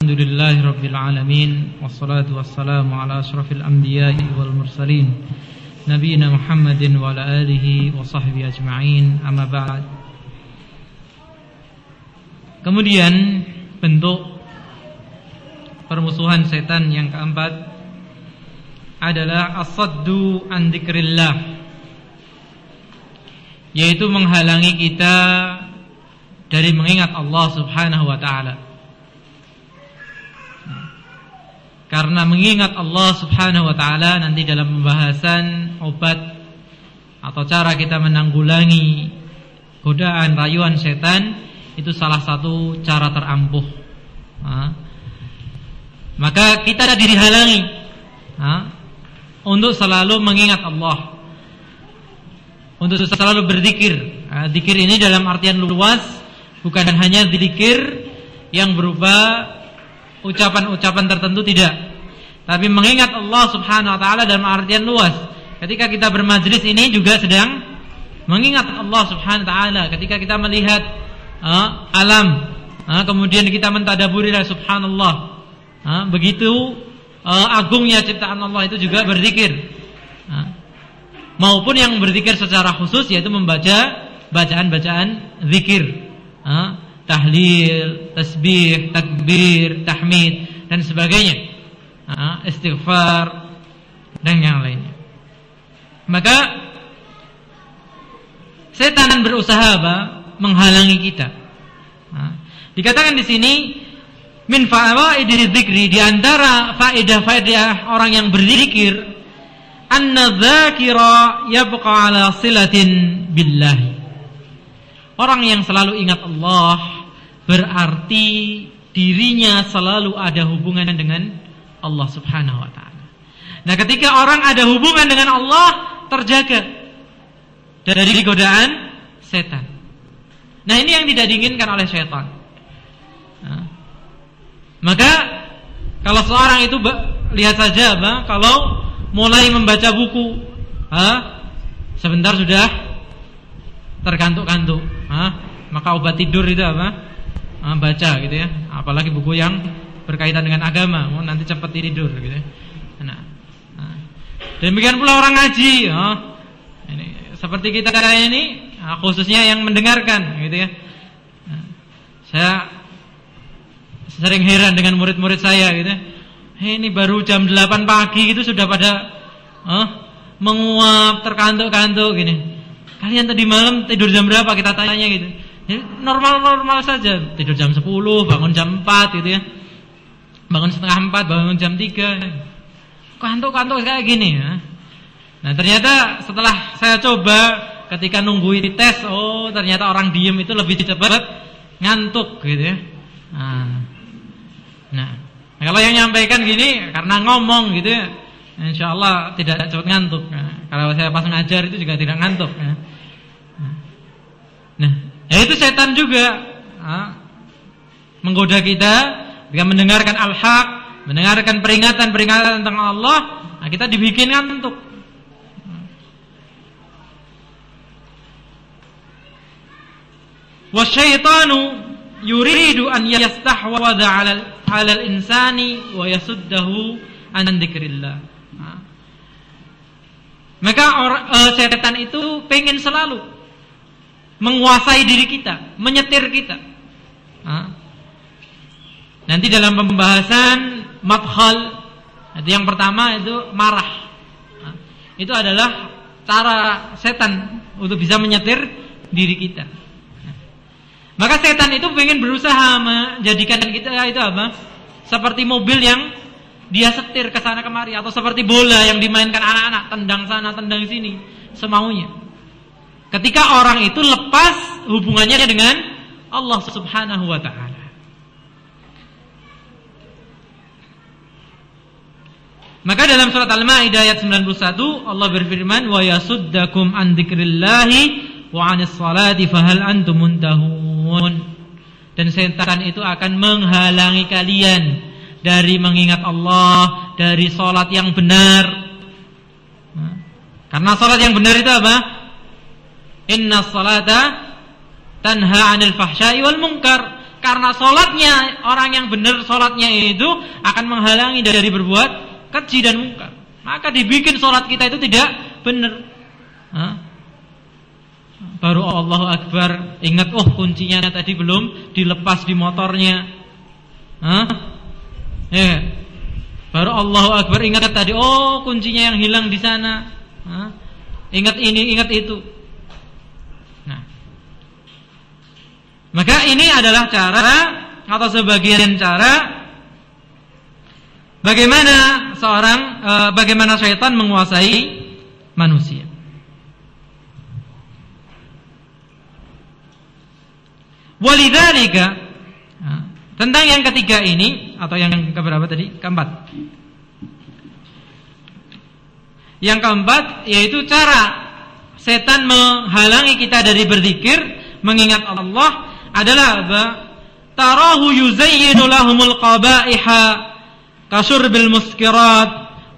Alhamdulillahi Rabbil Alamin. Wassalatu wassalamu ala ashrafil anbiya'i wal mursalin Nabiina Muhammadin wa ala alihi wa sahbihi ajma'in. Amma ba'd. Kemudian bentuk permusuhan setan yang keempat adalah as-saddu an dzikrillah, yaitu menghalangi kita dari mengingat Allah Subhanahu wa ta'ala. Karena mengingat Allah Subhanahu wa ta'ala nanti dalam pembahasan obat atau cara kita menanggulangi godaan rayuan setan, itu salah satu cara terampuh. Maka kita dihalangi untuk selalu mengingat Allah, untuk selalu berzikir. Zikir ini dalam artian luas, bukan hanya zikir yang berupa ucapan-ucapan tertentu, tidak, tapi mengingat Allah Subhanahu wa ta'ala dalam artian luas. Ketika kita bermajlis ini juga sedang mengingat Allah Subhanahu wa ta'ala. Ketika kita melihat alam, kemudian kita mentadaburi subhanallah, begitu agungnya ciptaan Allah, itu juga berzikir. Maupun yang berzikir secara khusus, yaitu membaca bacaan-bacaan zikir, tahlil, tasbih, takbir, tahmid dan sebagainya, istighfar dan yang lainnya. Maka setan berusaha menghalangi kita. Dikatakan di sini min fawaidil dzikri, di antara faedah-faedah orang yang berzikir, anna dzakira yabqa ala silatin billahi. Orang yang selalu ingat Allah berarti dirinya selalu ada hubungan dengan Allah Subhanahu wa ta'ala. Nah, ketika orang ada hubungan dengan Allah, terjaga dari godaan setan. Nah, ini yang tidak diinginkan oleh setan. Maka kalau seorang itu lihat saja kalau mulai membaca buku, sebentar sudah terkantuk-kantuk, maka obat tidur itu baca gitu ya. Apalagi buku yang berkaitan dengan agama, nanti cepat tidur gitu ya. Demikian pula orang ngaji, ini seperti kita ini, khususnya yang mendengarkan gitu ya. Saya sering heran dengan murid-murid saya gitu ya. Ini baru jam 8 pagi gitu sudah pada menguap, terkantuk-kantuk gini. Kalian tadi malam tidur jam berapa, kita tanya gitu. Ya, normal-normal saja, tidur jam 10, bangun jam 4 gitu ya. Bangun setengah 4, bangun jam 3. Kantuk-kantuk kayak gini ya. Nah, ternyata setelah saya coba ketika nungguin tes, ternyata orang diem itu lebih cepat ngantuk gitu ya. Nah, kalau yang nyampaikan gini karena ngomong gitu ya, insyaallah tidak cepat ngantuk. Kalau saya pas ngajar itu juga tidak ngantuk. Nah, itu setan juga menggoda kita dengan mendengarkan al-haq, mendengarkan peringatan-peringatan tentang Allah. Nah, kita dibikin ngantuk. Wasyaitanu yuridu an yastahwadha 'alal insani wa yasuddahu an dzikrillah. Maka setan itu pengen selalu menguasai diri kita, menyetir kita. Nanti dalam pembahasan madkhal, yang pertama itu marah. Itu adalah cara setan untuk bisa menyetir diri kita. Maka setan itu pengen berusaha menjadikan kita itu seperti mobil yang dia setir ke sana kemari, atau seperti bola yang dimainkan anak-anak, tendang sana, tendang sini, semaunya. Ketika orang itu lepas hubungannya dengan Allah Subhanahu wa ta'ala. Maka dalam surat Al-Maidah ayat 91 Allah berfirman, wa yasuddakum an dzikrillahi wa 'anis salati fahal antum muntahun. Dan setan itu akan menghalangi kalian dari mengingat Allah, dari salat yang benar. Karena salat yang benar itu apa? Inna salata tanha 'anil fahsya'i wal munkar. karena sholatnya, orang yang benar sholatnya itu akan menghalangi dari berbuat keji dan mungkar. Maka dibikin sholat kita itu tidak benar. Baru Allahu Akbar, ingat kuncinya tadi belum dilepas di motornya. Baru Allahu Akbar, ingat tadi kuncinya yang hilang di sana. Ingat ini, ingat itu. Maka ini adalah cara atau sebagian cara bagaimana syaitan menguasai manusia. Walidzalika, tentang yang ketiga ini atau yang keberapa tadi? Keempat. Yang keempat yaitu cara setan menghalangi kita dari berzikir, mengingat Allah adalah apa? Tarahu yuzayyinu lahumul qabaiha kasyurbil muskirat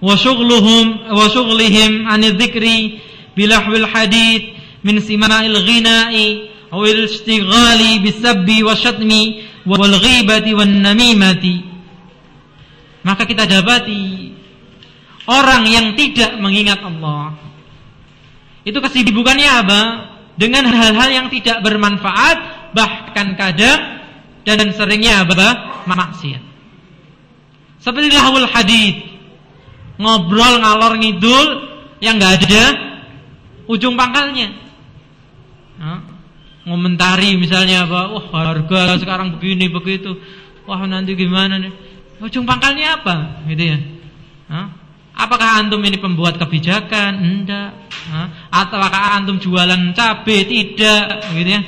wa shughlihim anil dzikri bilahwil hadits min sima'il ghina'i aw al-ishtighali bisabbi wasyatmi wal ghibati wan namimati. Maka kita dapati orang yang tidak mengingat Allah itu kesibukannya apa? Dengan hal-hal yang tidak bermanfaat, bahkan kadang dan seringnya apa? Maksiat. Seperti lahul hadits, ngobrol ngalor ngidul yang enggak ada ujung pangkalnya. Ngomentari misalnya apa? Harga sekarang begini begitu. Nanti gimana nih? Ujung pangkalnya apa? Gitu ya. Apakah antum ini pembuat kebijakan? Enggak. Ataukah antum jualan cabai? Tidak, gitu ya.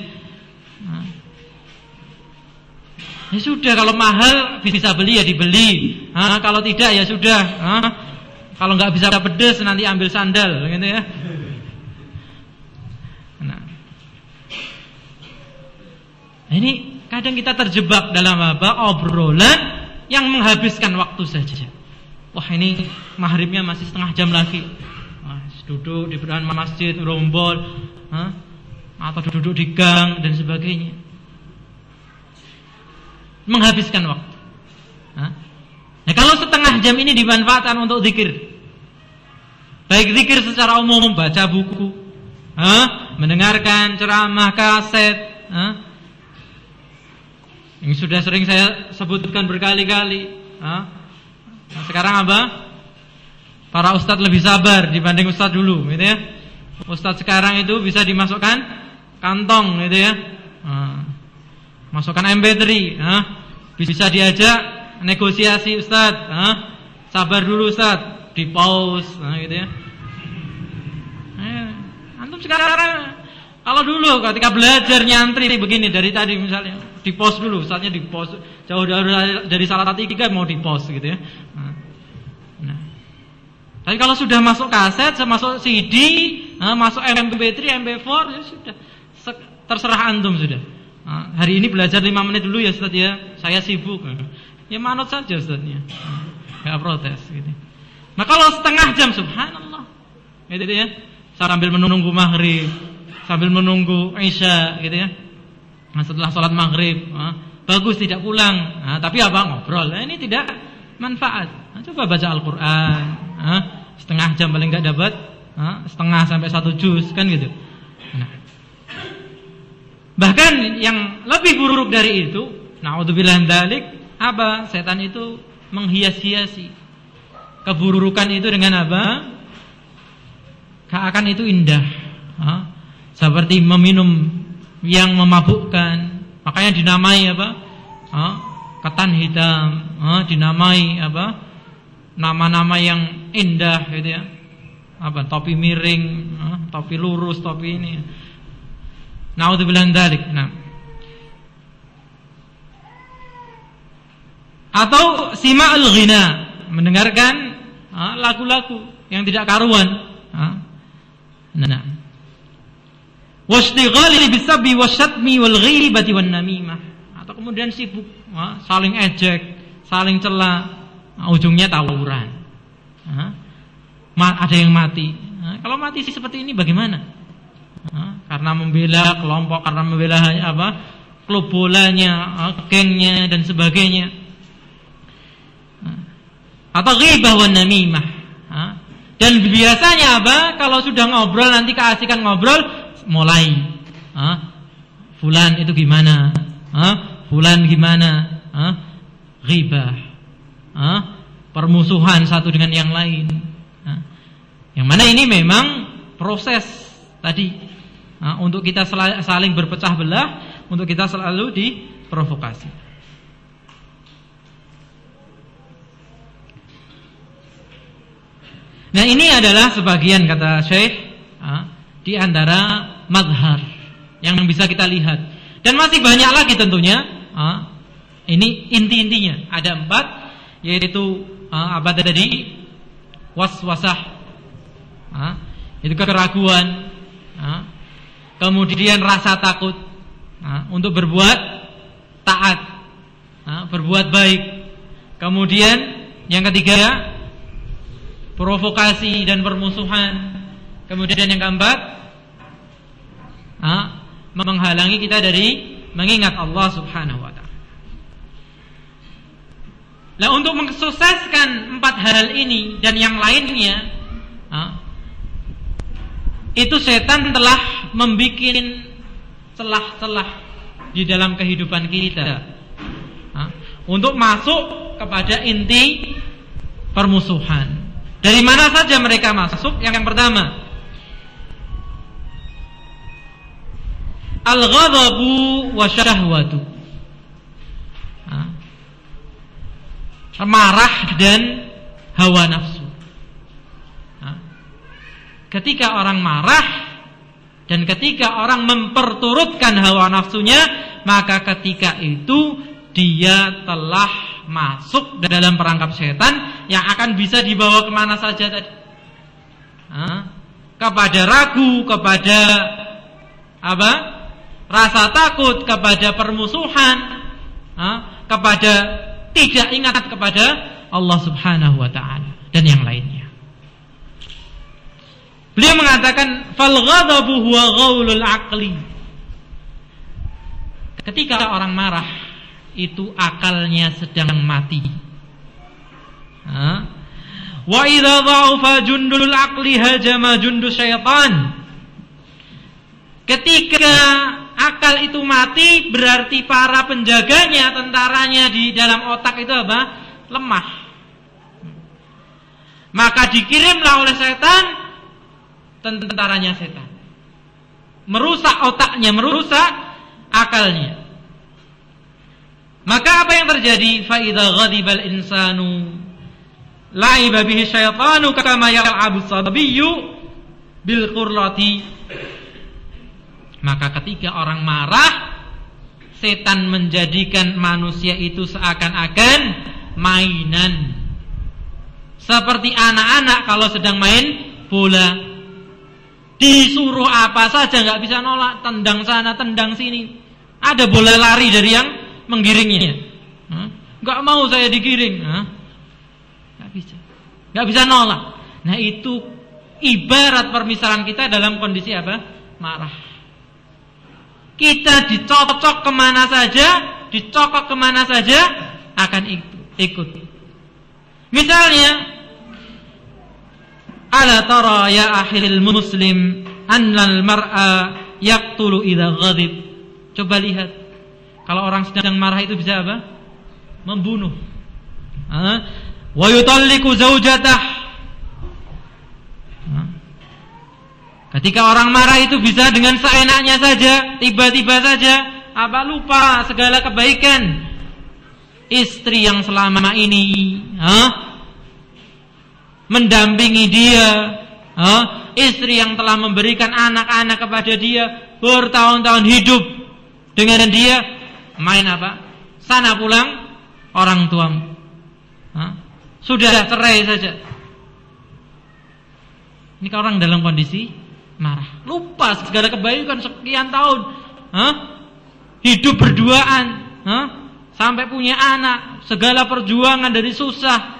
Ya sudah, kalau mahal bisa beli ya dibeli. Kalau tidak ya sudah. Kalau nggak bisa pedes nanti ambil sandal, gitu ya. Nah, ini kadang kita terjebak dalam apa? Obrolan yang menghabiskan waktu saja. Ini maghribnya masih setengah jam lagi. Duduk di depan masjid, rombol, atau duduk di gang dan sebagainya. Menghabiskan waktu. Nah, kalau setengah jam ini dimanfaatkan untuk zikir, baik zikir secara umum, baca buku, mendengarkan ceramah, kaset, yang sudah sering saya sebutkan berkali-kali. Sekarang apa? Para ustadz lebih sabar dibanding ustadz dulu, gitu ya. Ustadz sekarang itu bisa dimasukkan kantong, gitu ya. Masukkan MP3, bisa diajak negosiasi ustadz. Sabar dulu ustadz, di pause, gitu ya. Antum sekarang kalau dulu ketika belajar nyantri begini dari tadi misalnya di pause dulu, ustadznya di pause, jauh dari salat 3 mau di pause, gitu ya. Tapi kalau sudah masuk kaset, masuk CD, masuk MP3, MP4, ya sudah, terserah antum sudah. Hari ini belajar 5 menit dulu ya Ustaz ya, saya sibuk. Ya manut saja Ustaznya, nggak protes gitu. Nah kalau setengah jam, subhanallah, gitu ya, sambil menunggu maghrib, sambil menunggu isya, gitu ya. Nah, setelah sholat maghrib, bagus tidak pulang, tapi apa ngobrol? Ini tidak manfaat. Coba baca Al-Quran, setengah jam paling nggak dapat, setengah sampai 1 juz kan gitu. Bahkan yang lebih buruk dari itu, naudzubillah min dzalik, apa? Setan itu menghias-hiasi keburukan itu dengan apa? Seakan itu indah, seperti meminum yang memabukkan. Makanya dinamai apa? Ketan hitam, dinamai apa? Nama-nama yang indah gitu ya. Apa? Topi miring, topi lurus, topi ini. Naudzubillah min dzalik. Atau sima'ul ghina, mendengarkan lagu-lagu yang tidak karuan. Washtighali bisabbi wasyatmi wal ghibati wan namimah. Atau kemudian sibuk saling ejek, saling cela, ujungnya tawuran. Ada yang mati. Kalau mati seperti ini bagaimana? Karena membela kelompok, karena membela apa? klub bolanya, gengnya dan sebagainya. Atau ghibah wan namimah. Dan biasanya apa? Kalau sudah ngobrol, nanti keasikan ngobrol, mulai fulan itu gimana? Fulan gimana? Ghibah. Permusuhan satu dengan yang lain. Yang mana ini memang proses tadi untuk kita saling berpecah belah, untuk kita selalu diprovokasi. Nah, ini adalah sebagian, kata Syekh, di antara mazhar yang bisa kita lihat. Dan masih banyak lagi tentunya. Ini inti-intinya. Ada 4, yaitu apa tadi? Waswasah, itu keraguan, kemudian rasa takut untuk berbuat taat, berbuat baik. Kemudian yang ketiga, provokasi dan permusuhan. Kemudian yang keempat, menghalangi kita dari mengingat Allah Subhanahu wa ta'ala. Nah, untuk mensukseskan 4 hal ini dan yang lainnya, itu setan telah membuat celah-celah di dalam kehidupan kita untuk masuk kepada inti permusuhan. Dari mana saja mereka masuk? Yang pertama, al-ghadabu wa syahwatu. Marah dan hawa nafsu. Ketika orang marah dan ketika orang memperturutkan hawa nafsunya, maka ketika itu dia telah masuk dalam perangkap setan yang akan bisa dibawa kemana saja tadi. Kepada ragu, kepada apa? Rasa takut, kepada permusuhan, kepada tidak ingat kepada Allah Subhanahu wa ta'ala dan yang lainnya. Beliau mengatakan fal ghadabu huwa ghaulul aqli. Ketika orang marah, itu akalnya sedang mati. Wa idza dha'afa jundul aqli hajama jundu syaitan. Ketika akal itu mati, berarti para penjaganya, tentaranya di dalam otak itu apa? Lemah. Maka dikirimlah oleh setan tentaranya setan, merusak otaknya, merusak akalnya. Maka apa yang terjadi? Fa idza ghadibal insanu la'iba bihi syaitanu kama yal'abu sabiyyu bil qurrati. Maka ketika orang marah, setan menjadikan manusia itu seakan-akan mainan. Seperti anak-anak kalau sedang main bola, disuruh apa saja nggak bisa nolak, tendang sana, tendang sini. Ada bola lari dari yang menggiringnya. Nggak mau saya digiring, nggak bisa nolak. Nah, itu ibarat permisalan kita dalam kondisi apa? Marah. Kita dicocok kemana saja, dicokok kemana saja, akan ikut. Misalnya, ala tara ya akhil muslim annal mar'a yaqtulu idza ghadib. Coba lihat, kalau orang sedang marah itu bisa apa? Membunuh. Wa yutalliqu zaujatah. Ketika orang marah itu bisa dengan seenaknya saja, tiba-tiba saja apa lupa segala kebaikan istri yang selama ini mendampingi dia, istri yang telah memberikan anak-anak kepada dia, bertahun-tahun hidup dengan dia, main apa? Sana pulang orang tuamu, sudah cerai saja. Ini kalau orang dalam kondisi marah, lupa segala kebaikan sekian tahun, hidup berduaan, sampai punya anak, segala perjuangan dari susah.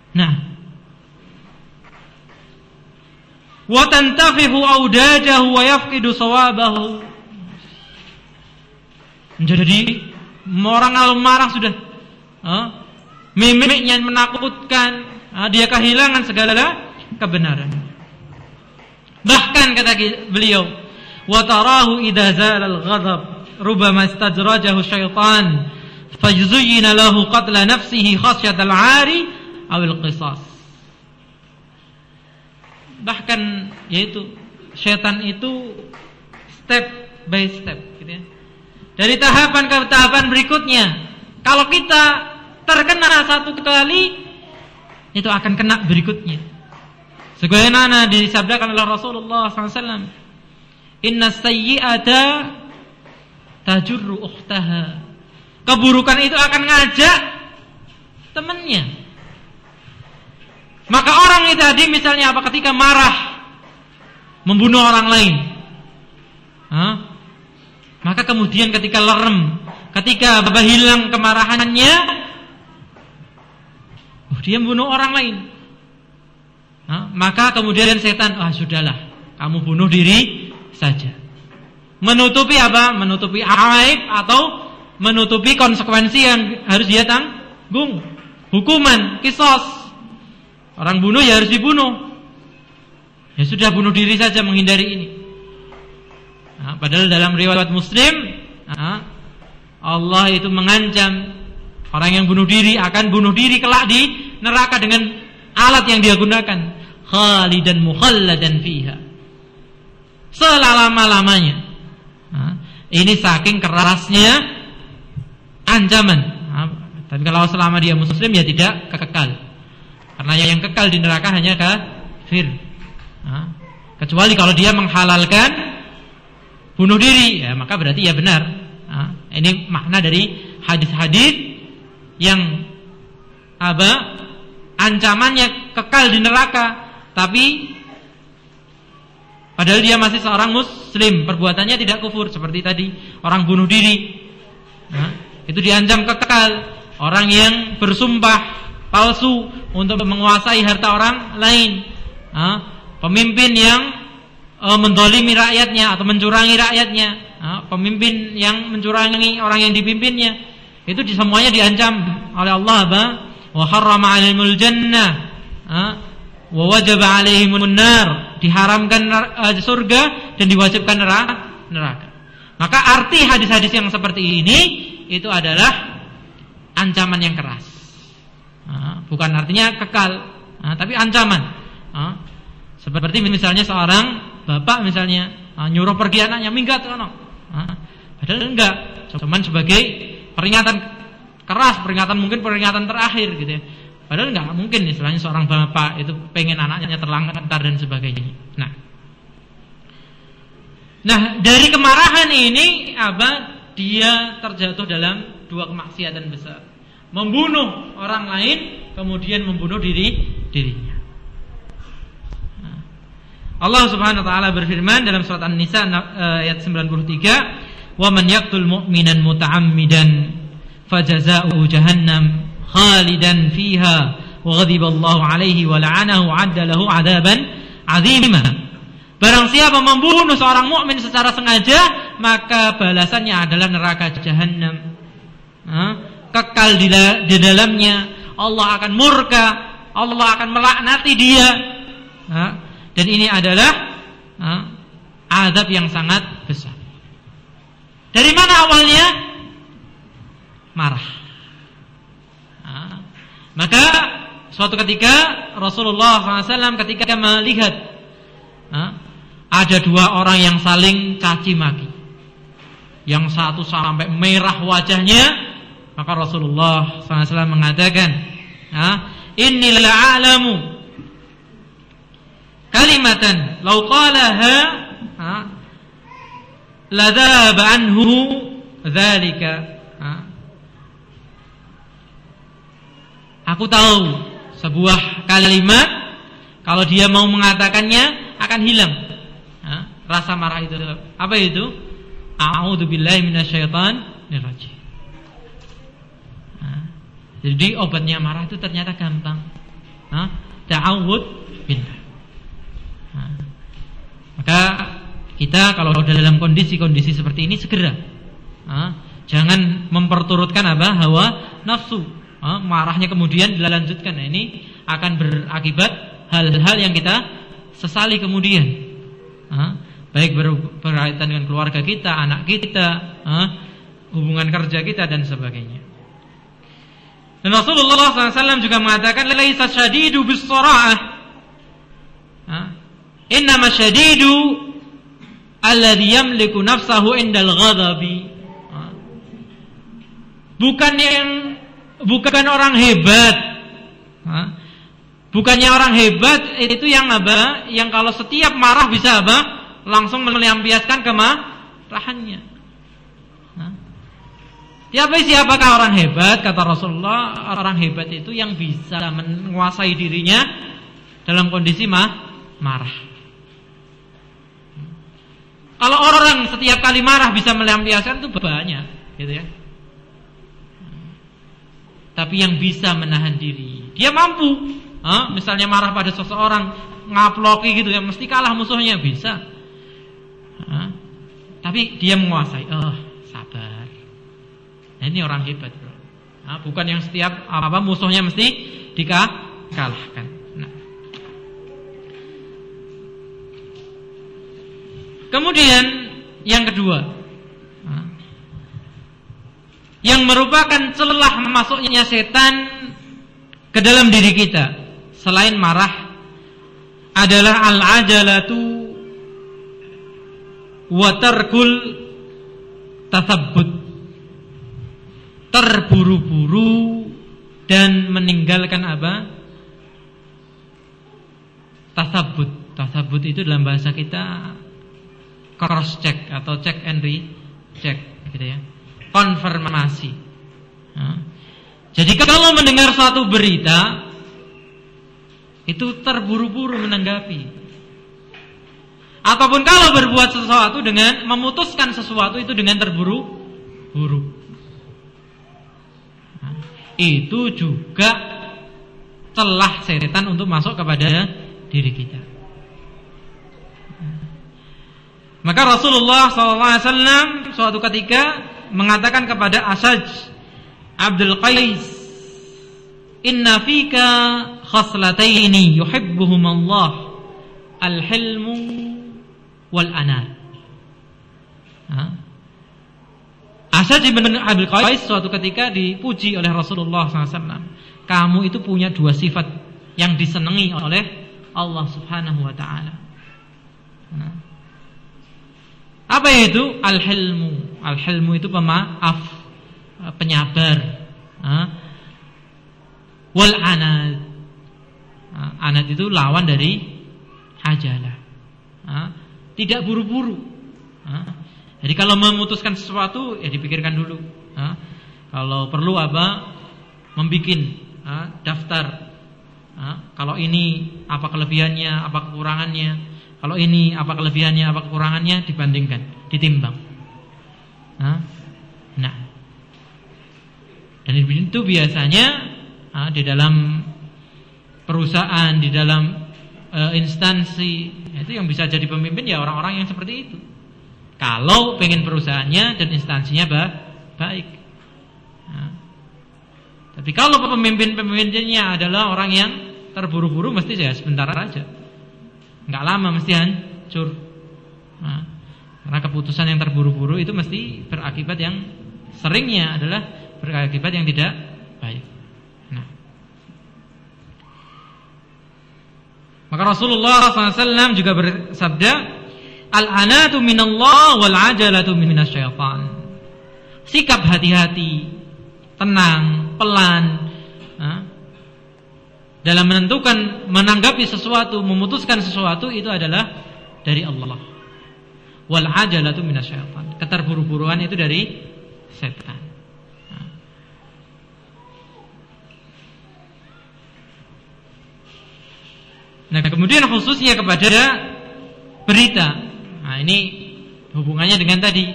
Nah, wa tantafihu audajahu wa yafqidu sawabahu. menjadi orang kalau marah sudah mimiknya menakutkan, dia kehilangan segala kebenaran. Bahkan kata beliau, wa tarahu idza zala al-ghadab rubama istadrajahu syaitan fajzuyyina lahu qatla nafsihi khasyatal 'ari aw al-qisas. Bahkan yaitu syaitan itu step by step gitu ya. Dari tahapan ke tahapan berikutnya, kalau kita terkena satu kali, itu akan kena berikutnya. Sebagaimana disabdakan oleh Rasulullah SAW, inna sayyi'ata tajurru ukhtaha. Keburukan itu akan ngajak temannya. Maka orang itu tadi misalnya apa, ketika marah membunuh orang lain, maka kemudian ketika lerem, ketika hilang kemarahannya, dia membunuh orang lain. Maka kemudian setan, sudahlah, kamu bunuh diri saja. Menutupi apa? Menutupi aib atau menutupi konsekuensi yang harus dia tanggung. Hukuman, qisas. Orang bunuh ya harus dibunuh. Ya sudah, bunuh diri saja, menghindari ini. Padahal dalam riwayat Muslim, Allah itu mengancam orang yang bunuh diri akan bunuh diri kelak di neraka dengan alat yang dia gunakan, khalidan mukhalladan fiha, selama-lamanya. Ini saking kerasnya ancaman. Tapi kalau selama dia muslim ya tidak kekal. Karena yang kekal di neraka hanya kafir. Kecuali kalau dia menghalalkan bunuh diri, ya maka berarti ya benar. Ini makna dari hadis-hadis yang ancamannya kekal di neraka, tapi padahal dia masih seorang muslim, perbuatannya tidak kufur. Seperti tadi orang bunuh diri, itu diancam kekal. Orang yang bersumpah palsu untuk menguasai harta orang lain, pemimpin yang mendolimi rakyatnya atau mencurangi rakyatnya, pemimpin yang mencurangi orang yang dipimpinnya, itu semuanya diancam oleh Allah. Wa harrama 'alaihimul jannah wa wajaba 'alaihimun nar, diharamkan surga dan diwajibkan neraka. Maka arti hadis-hadis yang seperti ini itu adalah ancaman yang keras. Bukan artinya kekal, tapi ancaman. Seperti misalnya seorang bapak misalnya nyuruh pergi anaknya, minggat kono. Padahal enggak, cuman sebagai peringatan keras, mungkin peringatan terakhir gitu ya. Padahal enggak mungkin istilahnya seorang bapak itu pengen anaknya terlantar dan sebagainya. Nah, dari kemarahan ini dia terjatuh dalam dua kemaksiatan besar. Membunuh orang lain, kemudian membunuh dirinya. Allah Subhanahu wa taala berfirman dalam surat An-Nisa ayat 93, "Wa man yaqtul mu'minan muta'ammidan fajazaa'uhu jahannam khalidan fiha wa ghadiballahu 'alaihi wa la'anahu 'adda lahu 'adaban 'azima." Barang siapa membunuh seorang mukmin secara sengaja, maka balasannya adalah neraka jahannam. Kekal di dalamnya. Allah akan murka, Allah akan melaknati dia. Dan ini adalah azab yang sangat besar. Dari mana awalnya? Marah. Maka suatu ketika Rasulullah SAW ketika melihat ada dua orang yang saling caci maki, yang satu sampai merah wajahnya, maka Rasulullah SAW mengatakan, inni la'alamu kalimatan law qalaha ladhaba anhu dzalika. Aku tahu sebuah kalimat kalau dia mau mengatakannya akan hilang rasa marah itu. Apa itu? A'udzubillahi minasyaitonir rajim. Jadi obatnya marah itu ternyata gampang. Ta'awud billah. Maka kita kalau dalam kondisi-kondisi seperti ini segera Jangan memperturutkan hawa nafsu. Marahnya kemudian dilanjutkan. Nah, ini akan berakibat hal-hal yang kita sesali kemudian. Baik berkaitan dengan keluarga kita, anak kita, hubungan kerja kita dan sebagainya. Dan Rasulullah SAW juga mengatakan, laisa syadidu bis-sara'ah, innama syadidu alladhi yamliku nafsahu indal ghadabi. Bukan orang hebat. Bukannya orang hebat itu yang apa? Yang kalau setiap marah bisa apa? Langsung melampiaskan kemarahannya. Siapakah orang hebat? Kata Rasulullah, orang hebat itu yang bisa menguasai dirinya dalam kondisi marah. Kalau orang setiap kali marah bisa melampiaskan itu banyak, gitu ya. Tapi yang bisa menahan diri, dia mampu. Misalnya marah pada seseorang, ngaploki gitu ya, mesti kalah musuhnya, bisa. Tapi dia menguasai. Sabar. Nah, ini orang hebat, bro. Bukan yang setiap apa musuhnya mesti dikalahkan. Nah. Kemudian yang kedua, yang merupakan celah masuknya setan ke dalam diri kita selain marah adalah al-ajalatu wa tarkul tathabbut, terburu-buru dan meninggalkan apa? Tathabbut. Tathabbut itu dalam bahasa kita cross check atau check and recheck, gitu ya. Konfirmasi. Jadi kalau mendengar suatu berita itu terburu-buru menanggapi, ataupun kalau berbuat sesuatu dengan memutuskan sesuatu itu dengan terburu-buru, itu juga celah setan untuk masuk kepada diri kita. Maka Rasulullah SAW suatu ketika mengatakan kepada Asaj Abdul Qais, inna fika khaslataini yuhibbuhum Allah, al-hilmu wal anat. Asaj bin Abdul Qais suatu ketika dipuji oleh Rasulullah SAW, kamu itu punya dua sifat yang disenangi oleh Allah Subhanahu wa ta'ala. Apa itu? Al-hilmu. Al-hilmu itu pemaaf, penyabar. Wal anad. Anad itu lawan dari ajalah. Tidak buru-buru. Jadi kalau memutuskan sesuatu ya dipikirkan dulu. Kalau perlu apa? Membikin daftar. Kalau ini apa kelebihannya, apa kekurangannya. Kalau ini apa kelebihannya, apa kekurangannya, dibandingkan, ditimbang. Nah, dan itu biasanya di dalam perusahaan, di dalam instansi, itu yang bisa jadi pemimpin ya orang-orang yang seperti itu. Kalau pengen perusahaannya dan instansinya baik. Tapi kalau pemimpinnya adalah orang yang terburu-buru, mesti ya sebentar aja. Enggak lama mesti hancur. Karena keputusan yang terburu-buru itu mesti berakibat yang seringnya adalah berakibat yang tidak baik. Maka Rasulullah SAW juga bersabda, al-anatu minallah wal ajalatu minasyaitan. Sikap hati-hati, tenang, pelan, dalam menentukan, menanggapi sesuatu, memutuskan sesuatu itu adalah dari Allah. Wal ajalatu minasyaitan. Keterburu-buruan itu dari setan. Nah, kemudian khususnya kepada berita. Nah, ini hubungannya dengan tadi.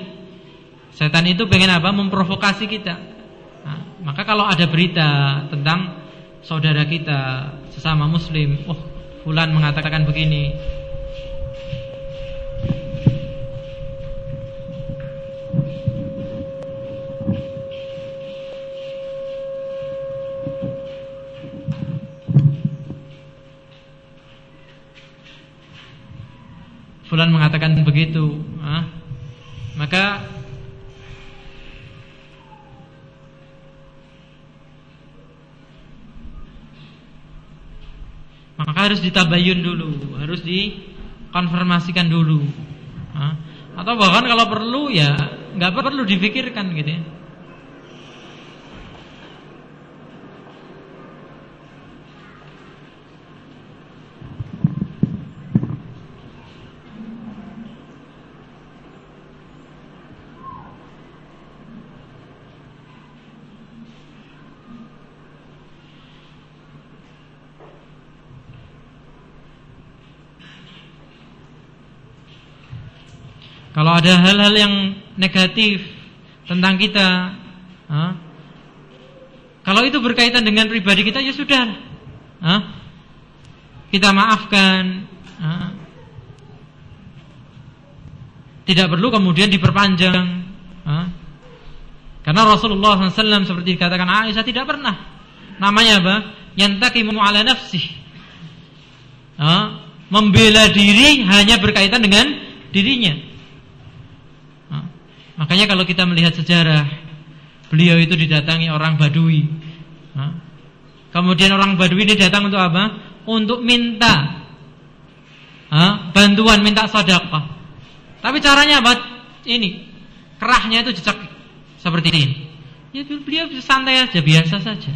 Setan itu pengen apa? Memprovokasi kita. Maka kalau ada berita tentang saudara kita sesama muslim, fulan mengatakan begini, fulan mengatakan begitu, maka harus ditabayun dulu, harus dikonfirmasikan dulu, atau bahkan kalau perlu ya nggak perlu difikirkan gitu ya. Kalau ada hal-hal yang negatif tentang kita, kalau itu berkaitan dengan pribadi kita, ya sudah, kita maafkan, tidak perlu kemudian diperpanjang, karena Rasulullah SAW seperti dikatakan Aisyah tidak pernah namanya apa? Yantaqimu ala nafsih, membela diri hanya berkaitan dengan dirinya. Makanya kalau kita melihat sejarah, beliau itu didatangi orang Badui. Kemudian orang Badui ini datang untuk apa? Untuk minta bantuan, minta sedekah. Tapi caranya apa? Ini kerahnya itu jejak seperti ini. Ya beliau santai aja, biasa saja.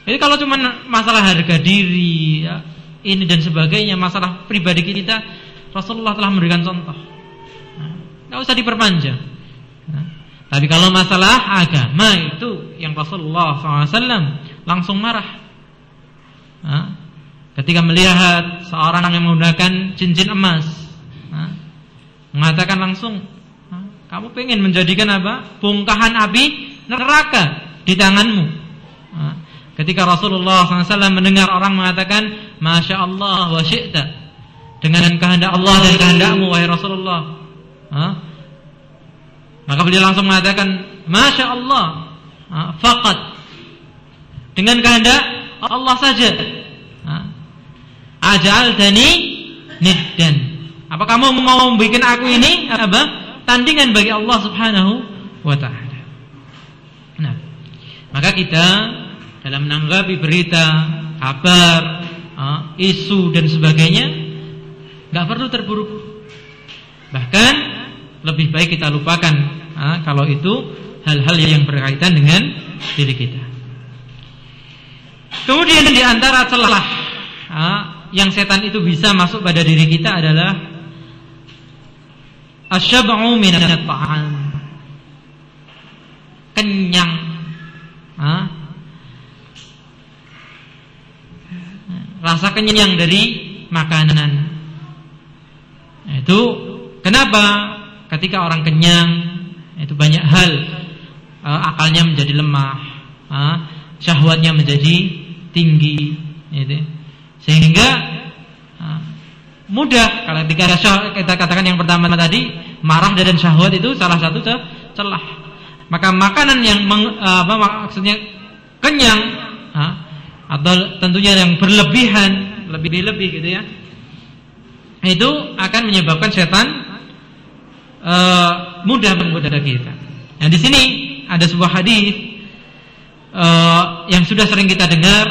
Jadi kalau cuma masalah harga diri, ini dan sebagainya, masalah pribadi kita, Rasulullah telah memberikan contoh. Nggak usah diperpanjang. Tapi kalau masalah agama itu yang Rasulullah SAW langsung marah. Ketika melihat seorang yang menggunakan cincin emas, mengatakan langsung, kamu pengen menjadikan apa? Bongkahan api neraka di tanganmu. Ketika Rasulullah SAW mendengar orang mengatakan, Masya Allah wa syi'ta, dengan kehendak Allah dan kehendakmu wahai Rasulullah, maka beliau langsung mengatakan Masya Allah, faqat, dengan kehendak Allah saja. Aj'altani niddan, apa kamu mau membuat aku ini apa? Tandingan bagi Allah Subhanahu wa ta'ala. Nah, maka kita dalam menanggapi berita, kabar, isu dan sebagainya, gak perlu terburu-buru. Bahkan lebih baik kita lupakan kalau itu hal-hal yang berkaitan dengan diri kita. Kemudian di antara celah yang setan itu bisa masuk pada diri kita adalah asyab'u minat ta'am, kenyang, rasa kenyang dari makanan. Itu kenapa? Ketika orang kenyang, itu banyak hal, akalnya menjadi lemah, syahwatnya menjadi tinggi, gitu. Sehingga mudah kalau kita katakan yang pertama tadi, marah dan syahwat itu salah satu celah. Maka makanan yang maksudnya kenyang, atau tentunya yang berlebihan, lebih gitu ya, itu akan menyebabkan setan mudah menggoda kita. Nah, di sini ada sebuah hadis yang sudah sering kita dengar,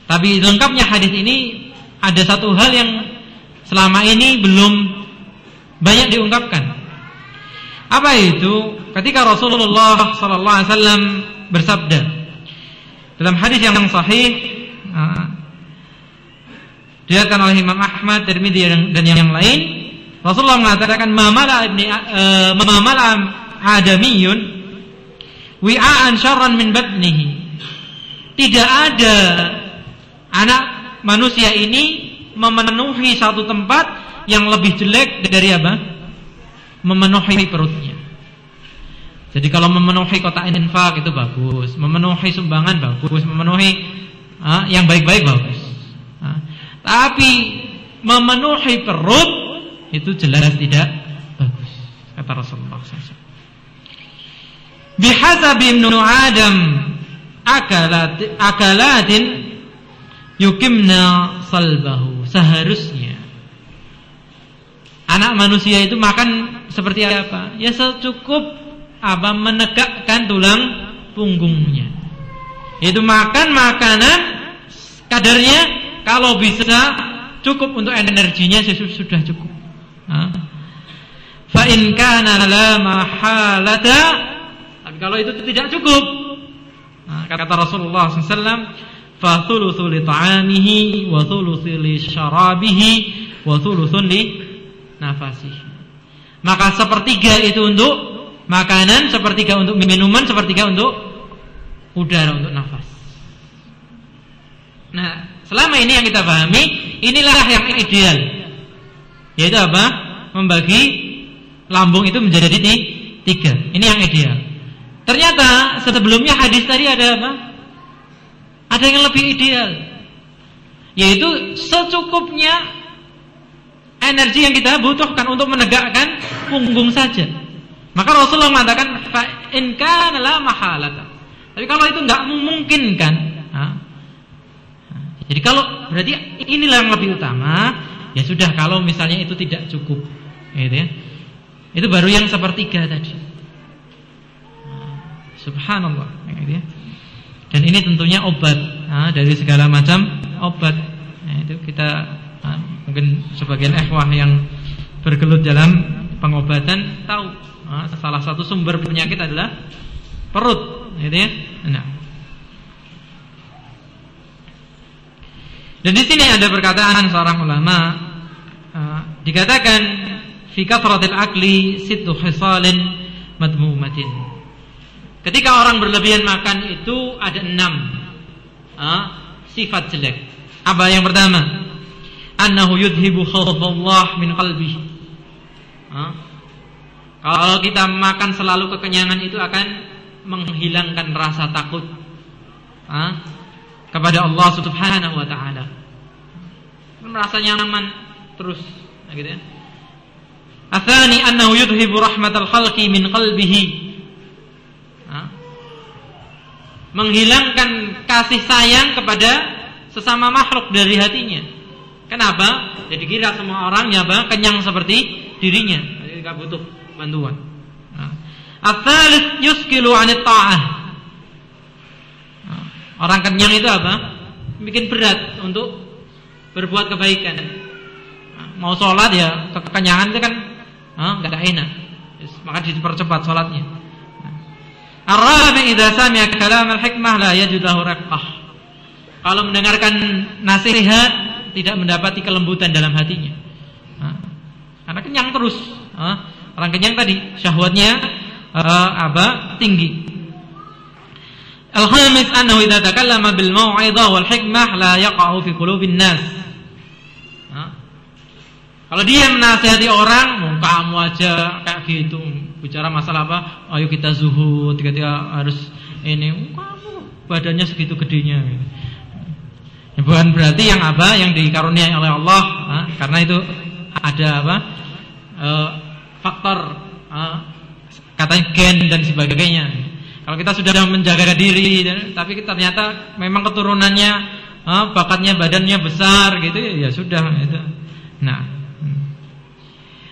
tapi lengkapnya hadis ini ada satu hal yang selama ini belum banyak diungkapkan. Apa itu? Ketika Rasulullah SAW bersabda dalam hadis yang sahih, diriwayatkan oleh Imam Ahmad, Tirmidzi dan yang lain, Rasulullah mengatakan, mamala adamiyun wi'aan syarran min batnihi. Tidak ada anak manusia ini memenuhi satu tempat yang lebih jelek dari apa? Memenuhi perutnya. Jadi kalau memenuhi kotak infak itu bagus, memenuhi sumbangan bagus, memenuhi yang baik-baik bagus. Tapi memenuhi perut itu jelas tidak bagus, kata Rasulullah SAW. Bihasabi ibnu Adam akalatin yukimna salbahu. seharusnya anak manusia itu makan seperti apa? Ya secukup menegakkan tulang punggungnya. Itu makan makanan kadarnya, kalau bisa cukup untuk energinya sudah cukup. Fa in kana la mahalata, tapi kalau itu tidak cukup, kata Rasulullah SAW, fa thulutsu li ta'amihi wa thulutsu li syarabihi wa thulutsun li nafasihi. Maka sepertiga itu untuk makanan, sepertiga untuk minuman, sepertiga untuk udara, untuk nafas. Nah, selama ini yang kita pahami, inilah yang ideal, yaitu apa? Membagi lambung itu menjadi tiga. Ini yang ideal. Ternyata sebelumnya hadis tadi ada apa? Ada yang lebih ideal, yaitu secukupnya energi yang kita butuhkan untuk menegakkan punggung saja. Maka Rasulullah mengatakan fa in kana la mahalata. Tapi kalau itu enggak memungkinkan, jadi kalau berarti inilah yang lebih utama, ya sudah, kalau misalnya itu tidak cukup, gitu ya. Itu baru yang sepertiga tadi. Subhanallah, gitu ya. Dan ini tentunya obat, dari segala macam obat. Itu kita mungkin sebagian ikhwah yang bergelut dalam pengobatan tahu, salah satu sumber penyakit adalah perut, gitu ya. Nah. Dan di sini ada perkataan seorang ulama, dikatakan fi kathratil akli sittu khisalin madmumatin. Ketika orang berlebihan makan itu ada 6 sifat jelek. Apa yang pertama? Annahu yudhibu khawfallah min qalbi. Kalau kita makan selalu kekenyangan itu akan menghilangkan rasa takut kepada Allah Subhanahu wa taala. Merasa nyaman terus, gitu ya. Atsani annahu yudhibu rahmatal khalqi min qalbihi. Menghilangkan kasih sayang kepada sesama makhluk dari hatinya. Kenapa? Jadi kira semua orang kenyang seperti dirinya, jadi enggak butuh bantuan. Ats-tsalits yuskilu 'anit ta'ah. Orang kenyang itu apa? Bikin berat untuk berbuat kebaikan. Mau sholat ya kekenyangan itu kan enggak enak. Maka dipercepat sholatnya. Ar-rabi' idza sami'a kalam al-hikmah la yajidu lahu raqqah. Kalau mendengarkan nasihat tidak mendapati kelembutan dalam hatinya. Karena kenyang terus. Orang kenyang tadi syahwatnya tinggi. Al-khamis annahu idza takallama bil mau'izah wal hikmah la yaqa'u fi qulubin nas. Kalau dia menasihati orang, kamu aja kayak gitu, bicara masalah apa? Ayo kita zuhud, kita harus ini. Kamu badannya segitu gedenya. Bukan berarti yang dikaruniai oleh Allah, karena itu ada faktor katanya gen dan sebagainya. Kalau kita sudah menjaga diri, tapi ternyata memang keturunannya, bakatnya badannya besar gitu, ya sudah gitu. Nah,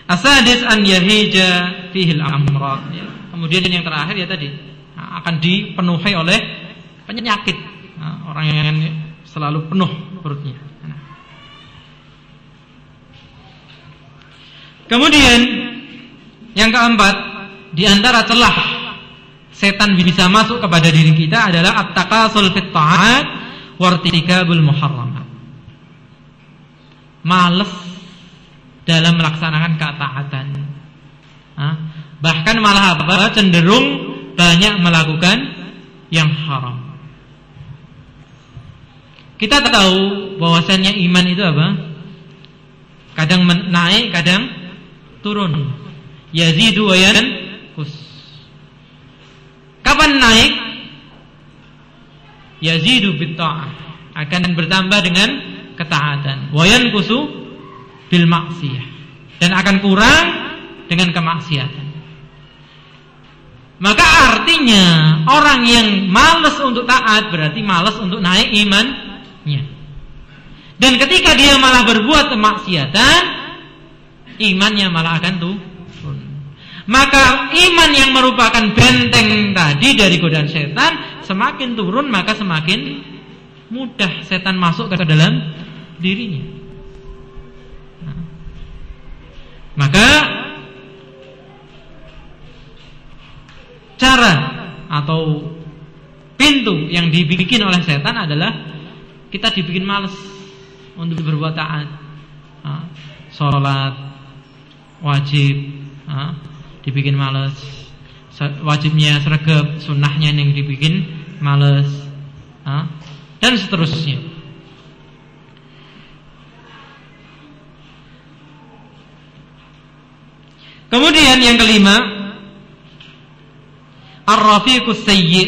asadis an yahija fihi al-amrad. Kemudian yang terakhir ya tadi, akan dipenuhi oleh penyakit. Orang yang selalu penuh perutnya. Kemudian yang keempat, di antara celah setan bisa masuk kepada diri kita adalah at-takasul fit ta'at wa irtikabul muharramat. Malas dalam melaksanakan ketaatan. Bahkan malah cenderung banyak melakukan yang haram. Kita tahu bahwasannya iman itu apa? Kadang naik, kadang turun. Yazidu wa yanqus. Kapan naik? Yazidu bitta'ah, akan bertambah dengan ketaatan. Wa yanqusu bil maksiyah, dan akan kurang dengan kemaksiatan. Maka artinya orang yang malas untuk taat berarti malas untuk naik imannya. Dan ketika dia malah berbuat kemaksiatan, imannya malah akan turun. Maka iman yang merupakan benteng tadi dari godaan setan semakin turun, maka semakin mudah setan masuk ke dalam dirinya. Maka cara atau pintu yang dibikin oleh setan adalah kita dibikin malas untuk berbuat taat. Sholat wajib dibikin malas, wajibnya sregep, sunnahnya yang dibikin malas, dan seterusnya. Kemudian yang kelima, ar-rafiqus sayyi',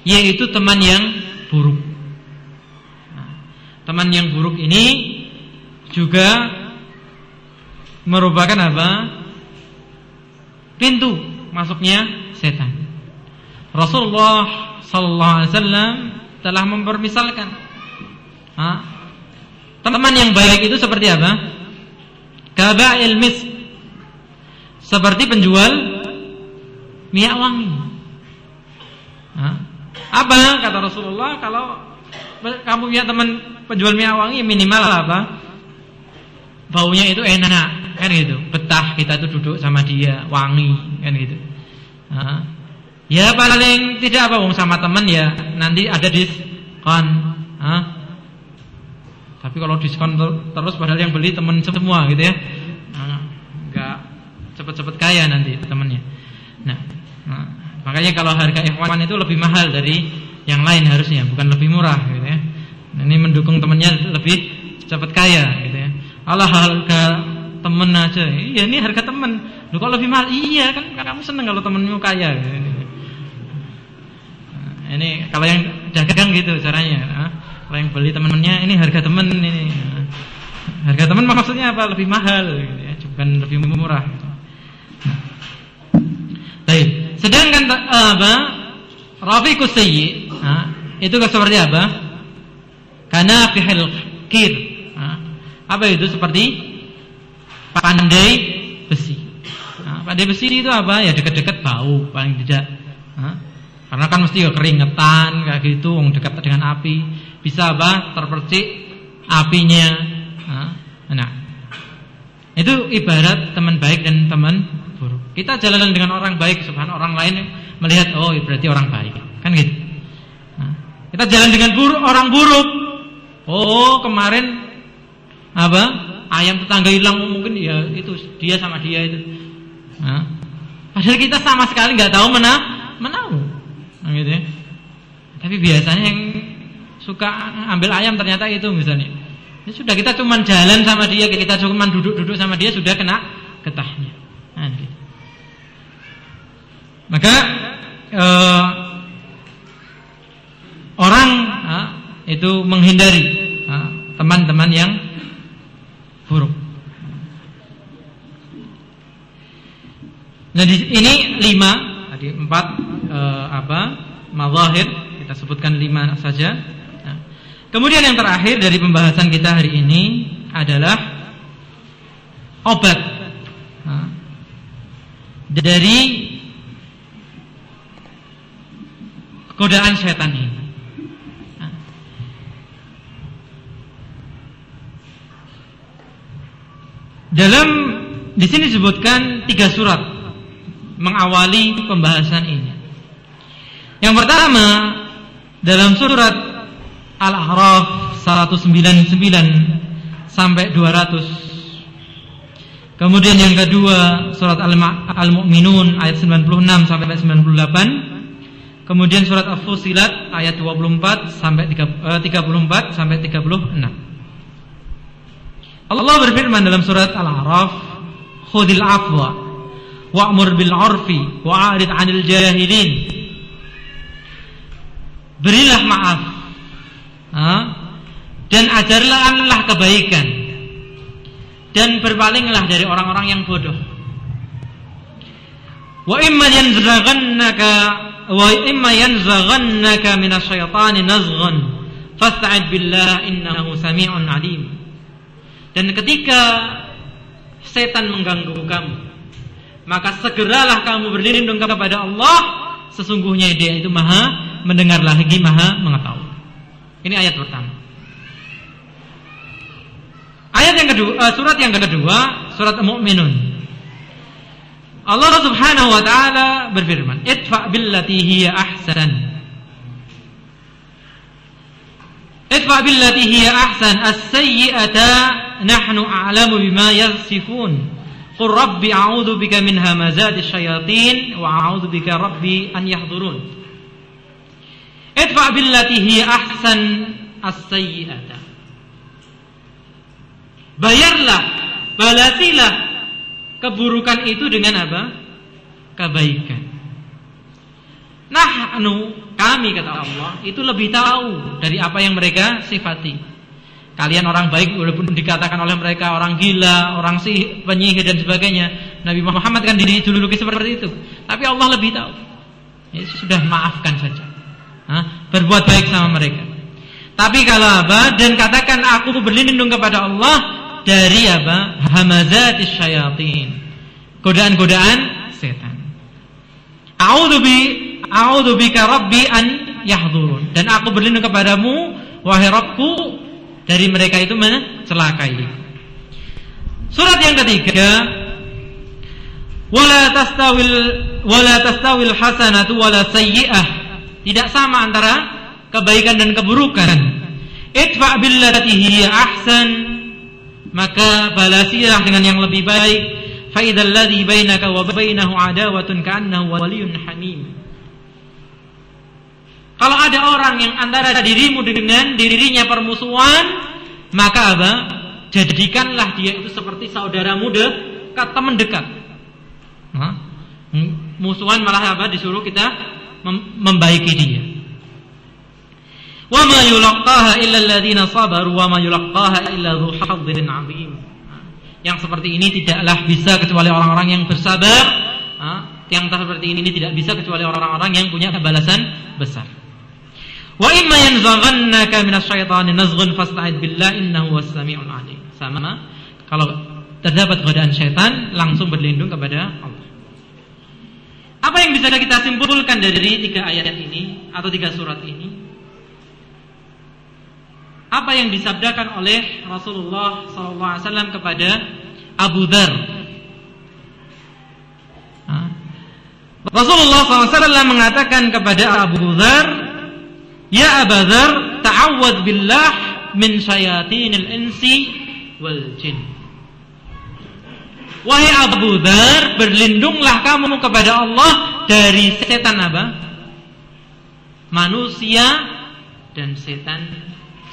yaitu teman yang buruk. Teman yang buruk ini juga merupakan apa? Pintu masuknya setan. Rasulullah sallallahu alaihi wasallam telah mempermisalkan teman yang baik itu seperti apa? Kaba'il misk, seperti penjual minyak wangi. Apa kata Rasulullah, kalau kamu punya teman penjual minyak wangi, minimal apa? Baunya itu enak, kan gitu. Betah kita tuh duduk sama dia, wangi, kan gitu. Ya paling tidak apa, sama teman ya nanti ada diskon. Tapi kalau diskon terus padahal yang beli teman semua gitu ya, nggak cepet-cepet kaya nanti temannya. Nah, makanya kalau harga ikhwan itu lebih mahal dari yang lain harusnya, bukan lebih murah gitu ya. Ini mendukung temannya lebih cepat kaya gitu ya. Allah, harga temen aja. Iya, ini harga temen. Loh kok lebih mahal? Iya kan kamu seneng kalau temenmu kaya gitu. Ini kalau yang dagang gitu caranya. Kalau yang beli temennya, ini harga temen ini. Harga temen maksudnya apa? Lebih mahal gitu ya, bukan lebih murah gitu. Baik. Sedangkan apa? Rafiqus sayyi, itu seperti apa? Kana fihil qir. Apa itu? Seperti pandai besi. Pandai besi itu apa? Ya dekat-dekat bau paling tidak. Karena kan mesti keringetan kayak gitu, dekat dengan api, bisa apa? Terpercik apinya. Nah, itu ibarat teman baik dan teman buruk. Kita jalan dengan orang baik, subhanallah, orang lain melihat, oh berarti orang baik, kan gitu. Kita jalan dengan orang buruk, oh kemarin apa? Ayam tetangga hilang, mungkin ya itu dia sama dia itu. Padahal kita sama sekali nggak tahu menahu, gitu ya. Tapi biasanya yang suka ambil ayam ternyata itu misalnya. Ya sudah, kita cuma jalan sama dia, kita cuma duduk-duduk sama dia sudah kena getahnya. Gitu. Maka orang itu menghindari teman-teman yang buruk. Nah, ini 5, tadi 4 mazahir, kita sebutkan 5 saja. Kemudian yang terakhir dari pembahasan kita hari ini adalah obat dari godaan setan ini. Dalam di sini disebutkan 3 surat mengawali pembahasan ini. Yang pertama dalam surat Al-A'raf 199 sampai 200. Kemudian yang kedua surat Al-Mu'minun ayat 96 sampai 98. Kemudian surat Al-Fusilat ayat 24 sampai 34 sampai 36. Allah berfirman dalam surat Al-A'raf, "Khudhil afwa wa'mur bil 'urfi wa'rid 'anil jahilin." Berilah maaf dan ajarlah kebaikan dan berpalinglah dari orang-orang yang bodoh. Wa imma yanzaghannaka wa imma yanzaghannaka minasyaitani nazghun fasta'id billah innahu sami'un alim. Dan ketika setan mengganggu kamu, maka segeralah kamu berlindung kepada Allah, sesungguhnya Dia itu Maha mendengar lagi Maha mengetahui. Ini ayat pertama. Ayat yang kedua, surat yang kedua, surat Al-Mu'minun. Allah Subhanahu wa taala berfirman, "Idfa billati hiya ahsan." Idfa billati hiya ahsan as-sayyi'ata nahnu a'lamu bima yasifun. Qur rabbi a'udzu bika min hamazati syayatin wa a'udzu bika rabbi an yahdurun. Idfa billati hiya ahsan as-sayyi'ata. Bayarlah, balasilah keburukan itu dengan apa? Kebaikan. Nahnu, kami kata Allah, itu lebih tahu dari apa yang mereka sifati. Kalian orang baik walaupun dikatakan oleh mereka orang gila, orang penyihir dan sebagainya. Nabi Muhammad kan dijuluki seperti itu. Tapi Allah lebih tahu. Ya, sudah maafkan saja. Berbuat baik sama mereka. Tapi kalau apa? Dan katakan aku berlindung kepada Allah dari apa? Hamazatis syayatin. Godaan-godaan setan. A'udzu bika rabbi an yahdurun. Dan aku berlindung kepadamu wahai Rabbku dari mereka itu mencelakai. Surat yang ketiga, wala tastawil hasanatu wala sayyi'ah. Tidak sama antara kebaikan dan keburukan. Idfa billati hiya ahsan, maka balasilah dengan yang lebih baik. Fa idzal ladzi bainaka wa bainahu adawatun ka'annahu waliyyun hamim. Kalau ada orang yang antara dirimu dengan dirinya permusuhan, maka apa? Jadikanlah dia itu seperti saudara muda, teman dekat. Musuhan malah apa? Disuruh kita membaiki dia. Wa ma yulaqqaha illa alladziina sabaru wa ma yulaqqaha illa dzu hazzin 'adzim. Yang seperti ini tidaklah bisa kecuali orang-orang yang bersabar. Yang seperti ini tidak bisa kecuali orang-orang yang punya balasan besar. Wa imma yanzaghannaka minasyaitani nazghun fasta'id billah innahu was-sami'ul 'alim. Sama, kalau terdapat godaan syaitan langsung berlindung kepada Allah. Apa yang bisa kita simpulkan dari 3 ayat ini atau 3 surat ini? Apa yang disabdakan oleh Rasulullah SAW kepada Abu Dzar? Rasulullah SAW mengatakan kepada Abu Dzar, "Ya Abu Dzar, ta'awwadz billah min syayatinil insi wal jin." Wahai Abu Dzar, berlindunglah kamu kepada Allah dari setan apa? Manusia dan setan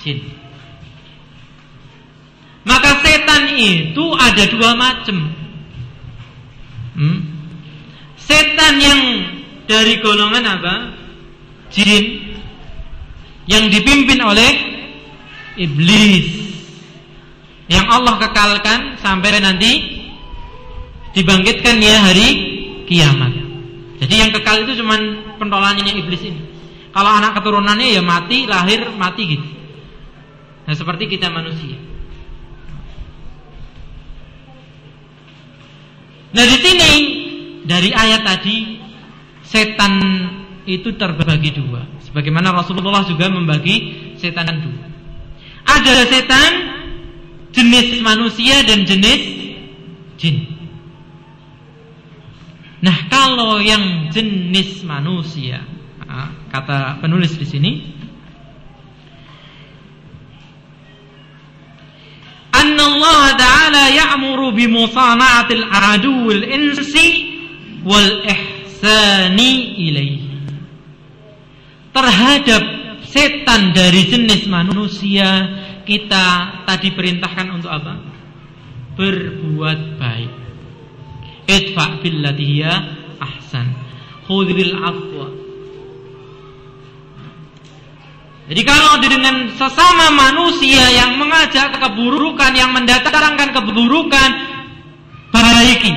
jin. Maka setan itu ada 2 macam. Setan yang dari golongan apa? Jin, yang dipimpin oleh iblis, yang Allah kekalkan sampai nanti dibangkitkan ya hari kiamat. Jadi yang kekal itu cuman pentolannya iblis ini. Kalau anak keturunannya ya mati, lahir mati gitu. Nah, seperti kita manusia. Nah, di sini dari ayat tadi setan itu terbagi 2. Sebagaimana Rasulullah juga membagi setan 2. Ada setan jenis manusia dan jenis jin. Nah, kalau yang jenis manusia, kata penulis di sini, Anna Allah Ta'ala ya'muru bimusana'atil aduwil insi wal ihsani ilaihi. Terhadap setan dari jenis manusia, kita tadi perintahkan untuk apa? Berbuat baik. Idfa billati hiya ahsan. Khudhil afwa. Jadi kalau dengan sesama manusia yang mengajak ke keburukan, yang mendatangkan keburukan, perbaiki.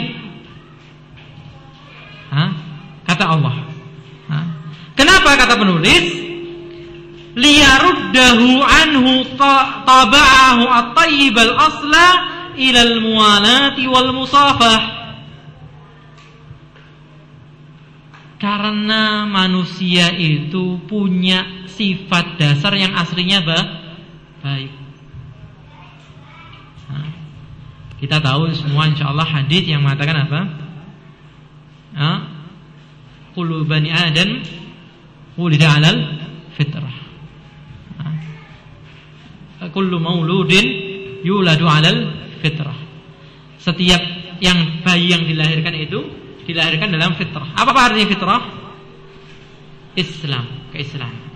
Kata Allah. kata penulis, liyaruddahu anhu taba'ahu at-tayyib al-asla ila al-muwalati wal musafah. Karena manusia itu punya sifat dasar yang aslinya baik. Nah, kita tahu semua insyaallah hadis yang mengatakan apa? Kullu bani Adam wulida 'alal fitrah. Kullu mauludin yuladu 'alal fitrah. Setiap yang bayi yang dilahirkan itu dilahirkan dalam fitrah. Apa artinya fitrah? Islam, keislaman.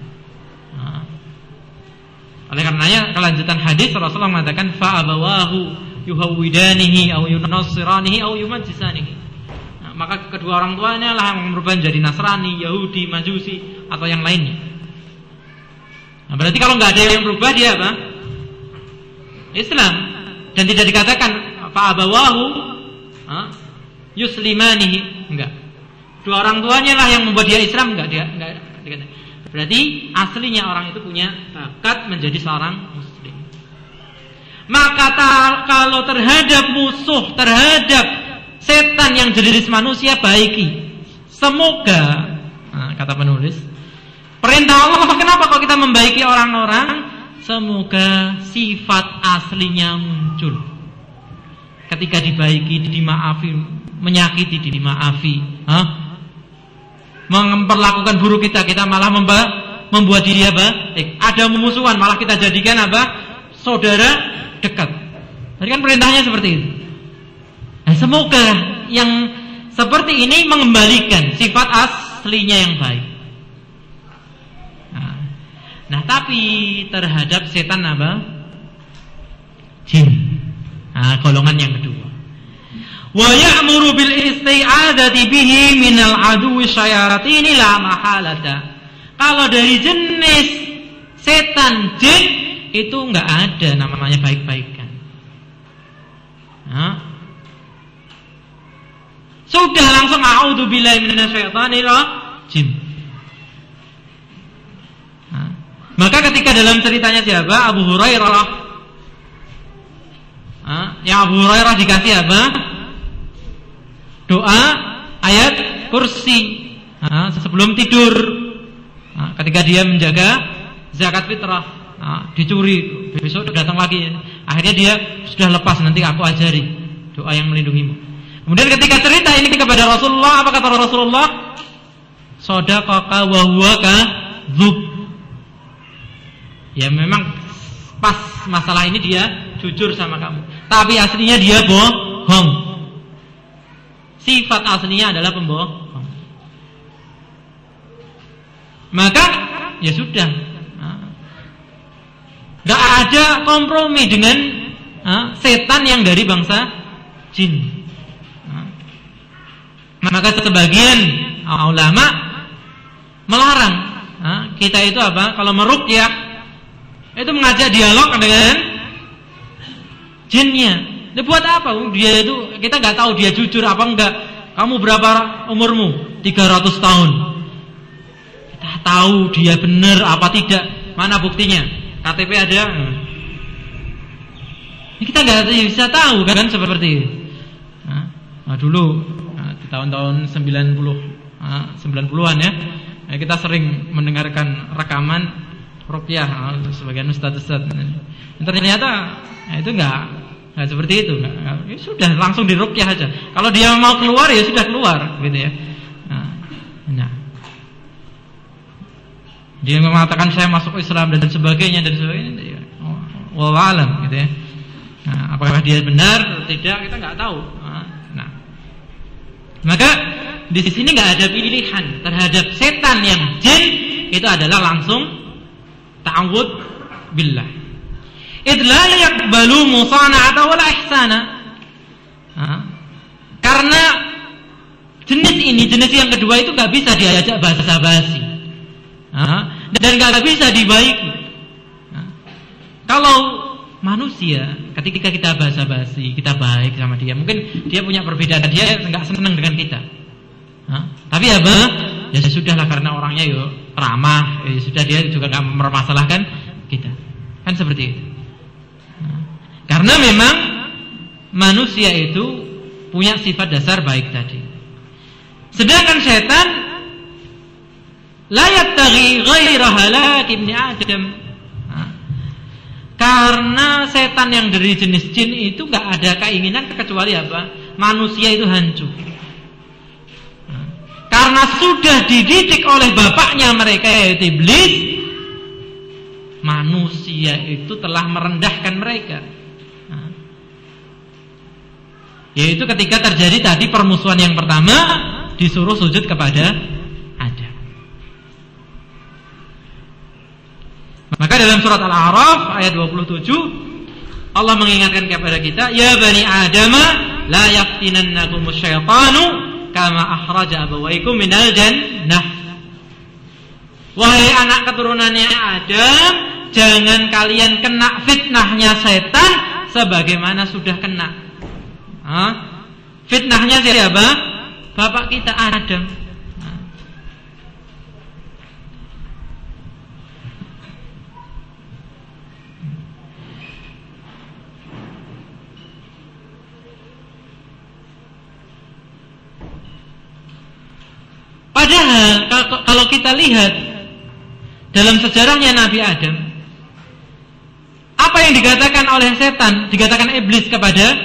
Oleh karenanya kelanjutan hadis Rasulullah mengatakan fa abawahu yuhawwidanihi aw yunassiranihi aw yumajjisanihi. Maka kedua orang tuanya lah yang berubah menjadi Nasrani, Yahudi, Majusi atau yang lainnya. Nah, berarti kalau nggak ada yang berubah dia apa? Islam. Dan tidak dikatakan fa abawahu yuslimanihi, enggak. Dua orang tuanya lah yang membuat dia Islam, enggak dikatakan. Berarti aslinya orang itu punya bakat menjadi seorang muslim. Maka kalau terhadap musuh, terhadap setan yang jenis manusia baiki. Semoga, kata penulis, perintah Allah, kenapa kalau kita membaiki orang-orang? Semoga sifat aslinya muncul. Ketika dibaiki, dimaafi, menyakiti, dimaafi, memperlakukan buruk kita malah membuat dia baik. Ada memusuhan, malah kita jadikan apa? Saudara dekat. Tadi kan perintahnya seperti itu. Nah, semoga yang seperti ini mengembalikan sifat aslinya yang baik. Nah, tapi terhadap setan apa? Jin. Golongan yang kedua. Wa ya'muru bil isti'adzati bihi minal aduwwi syayatin la mahalata. Kalau dari jenis setan jin itu enggak ada namanya baik-baikan. Sudah langsung a'udzubillahi minasyaitonir rajim. Maka ketika dalam ceritanya siapa? Abu Hurairah. Yang Abu Hurairah dikasih apa? Doa ayat kursi sebelum tidur. Ketika dia menjaga zakat fitrah, dicuri, besok datang lagi. Akhirnya dia sudah lepas, nanti aku ajari doa yang melindungimu. Kemudian ketika cerita ini kepada Rasulullah, apa kata Rasulullah? Shadaqaka wa huwa kadzub. Ya memang pas masalah ini dia jujur sama kamu, tapi aslinya dia bohong. Sifat aslinya adalah pembohong. Maka ya sudah, gak ada kompromi dengan setan yang dari bangsa jin. Maka sebagian ulama melarang kita itu apa? Kalau meruqyah itu mengajak dialog dengan jinnya. Dia buat apa? Dia itu kita nggak tahu dia jujur apa enggak. Kamu berapa umurmu? 300 tahun. Kita tahu dia benar apa tidak? Mana buktinya? KTP ada? Kita nggak bisa tahu kan seperti itu. Dulu di tahun-tahun 90-an ya, kita sering mendengarkan rekaman ruqyah sebagian ustaz-ustaz. Ternyata itu enggak seperti itu, ya sudah langsung diruqyah aja. Kalau dia mau keluar ya sudah keluar gitu ya. Nah. Dia mengatakan saya masuk Islam dan sebagainya ya. Wallahu alam gitu ya. Nah, apakah dia benar atau tidak kita enggak tahu. Nah. Maka di sini enggak ada pilihan terhadap setan yang jin, itu adalah langsung ta'awud billah. Idh la yaqbalu musana'ata wala ihsana. Karena jenis yang kedua itu gak bisa diajak basa-basi. Dan gak bisa dibaiki. Kalau manusia ketika kita basa-basi, kita baik sama dia, mungkin dia punya perbedaan, dia gak senang dengan kita. Tapi apa? Ya sudahlah karena orangnya ramah, sudah dia juga nggak mempermasalahkan kita. Kan seperti itu. Karena memang manusia itu punya sifat dasar baik tadi. Sedangkan setan la yattaghi ghaira halak ibni Adam. Karena setan yang dari jenis jin itu nggak ada keinginan kecuali apa? Manusia itu hancur. Karena sudah dididik oleh bapaknya mereka yaitu iblis, manusia itu telah merendahkan mereka. Yaitu ketika terjadi tadi permusuhan yang pertama, disuruh sujud kepada Adam. Maka dalam surat Al-A'raf ayat 27 Allah mengingatkan kepada kita, ya bani Adam la yaftinannakumus syaitanu kama akhraja abawaykum minal jannah. Wahai anak keturunannya Adam, jangan kalian kena fitnahnya setan sebagaimana sudah kena. Fitnahnya siapa? Bapak kita Adam. Padahal kalau kita lihat dalam sejarahnya Nabi Adam, apa yang dikatakan oleh setan, dikatakan iblis kepada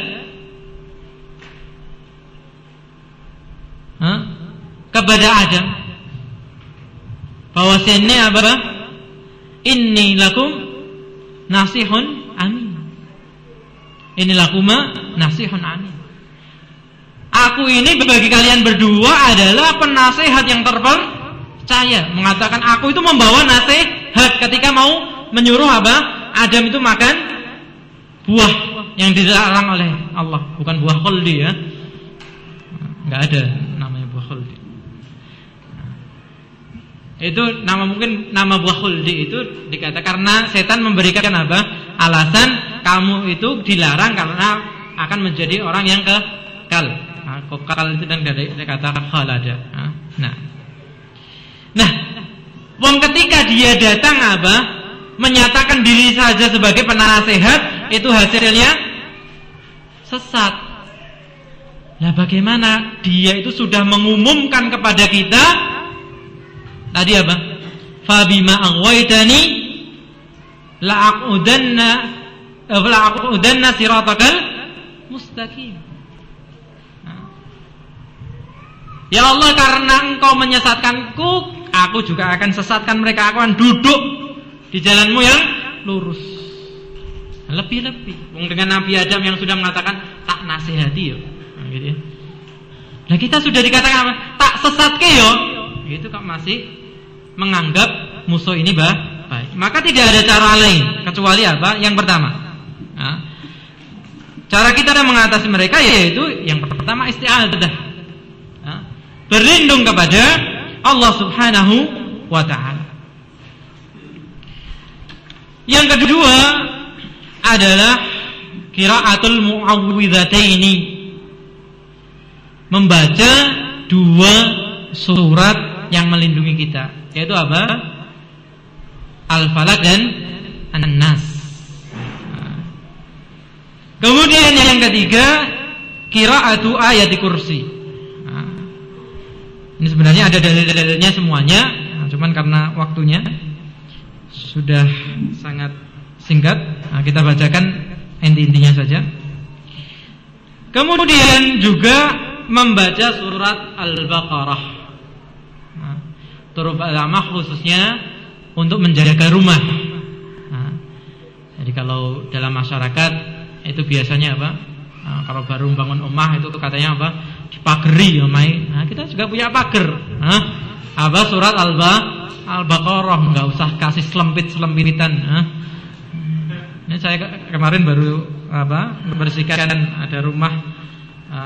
Adam, bahwasanya apa? Inni lakum nasihun amin. Inni lakuma nasihun amin. Aku ini bagi kalian berdua adalah penasehat yang terpercaya. Mengatakan aku itu membawa nasihat ketika mau menyuruh apa? Adam itu makan buah yang dilarang oleh Allah, bukan buah khuldi ya. Enggak ada namanya buah khuldi. Itu mungkin nama buah khuldi itu dikatakan karena setan memberikan apa? Alasan kamu itu dilarang karena akan menjadi orang yang kekal. Kekal itu dan dari kata khalada. Nah, wong ketika dia datang apa? Menyatakan diri saja sebagai penasehat, itu hasilnya sesat. Nah, bagaimana dia itu sudah mengumumkan kepada kita tadi apa? Fabima aghwaytani la'aqudanna siratakal mustaqim. Ya Allah, karena engkau menyesatkanku, aku juga akan sesatkan mereka. Aku akan duduk di jalanmu yang lurus. Lebih-lebih dengan Nabi Adam yang sudah mengatakan tak nasihati yo. Nah, gitu ya. Nah, kita sudah dikatakan apa? Tak sesatke yo. Itu kok masih menganggap musuh ini baik. Maka tidak ada cara lain kecuali apa? Yang pertama. Nah, cara kita mengatasi mereka yaitu yang pertama isti'adzah. Berlindung kepada Allah Subhanahu wa ta'ala. Yang kedua adalah qiraatul mu'awwidhataini, membaca dua surat yang melindungi kita, yaitu apa? Al-Falaq dan An-Nas. Kemudian yang ketiga qiraatu ayati kursi. Ini sebenarnya ada dalil-dalilnya semuanya, cuman karena waktunya sudah sangat singkat, kita bacakan inti-intinya saja. Kemudian juga membaca surat Al-Baqarah. Turut ulama khususnya untuk menjaga rumah. Jadi kalau dalam masyarakat itu biasanya apa? Kalau baru bangun rumah itu katanya apa? Dipageri omai. Nah, kita juga punya pagar. Apa surat Al-Baqarah, enggak usah kasih selempit-selempitan. Ini saya kemarin baru membersihkan ada rumah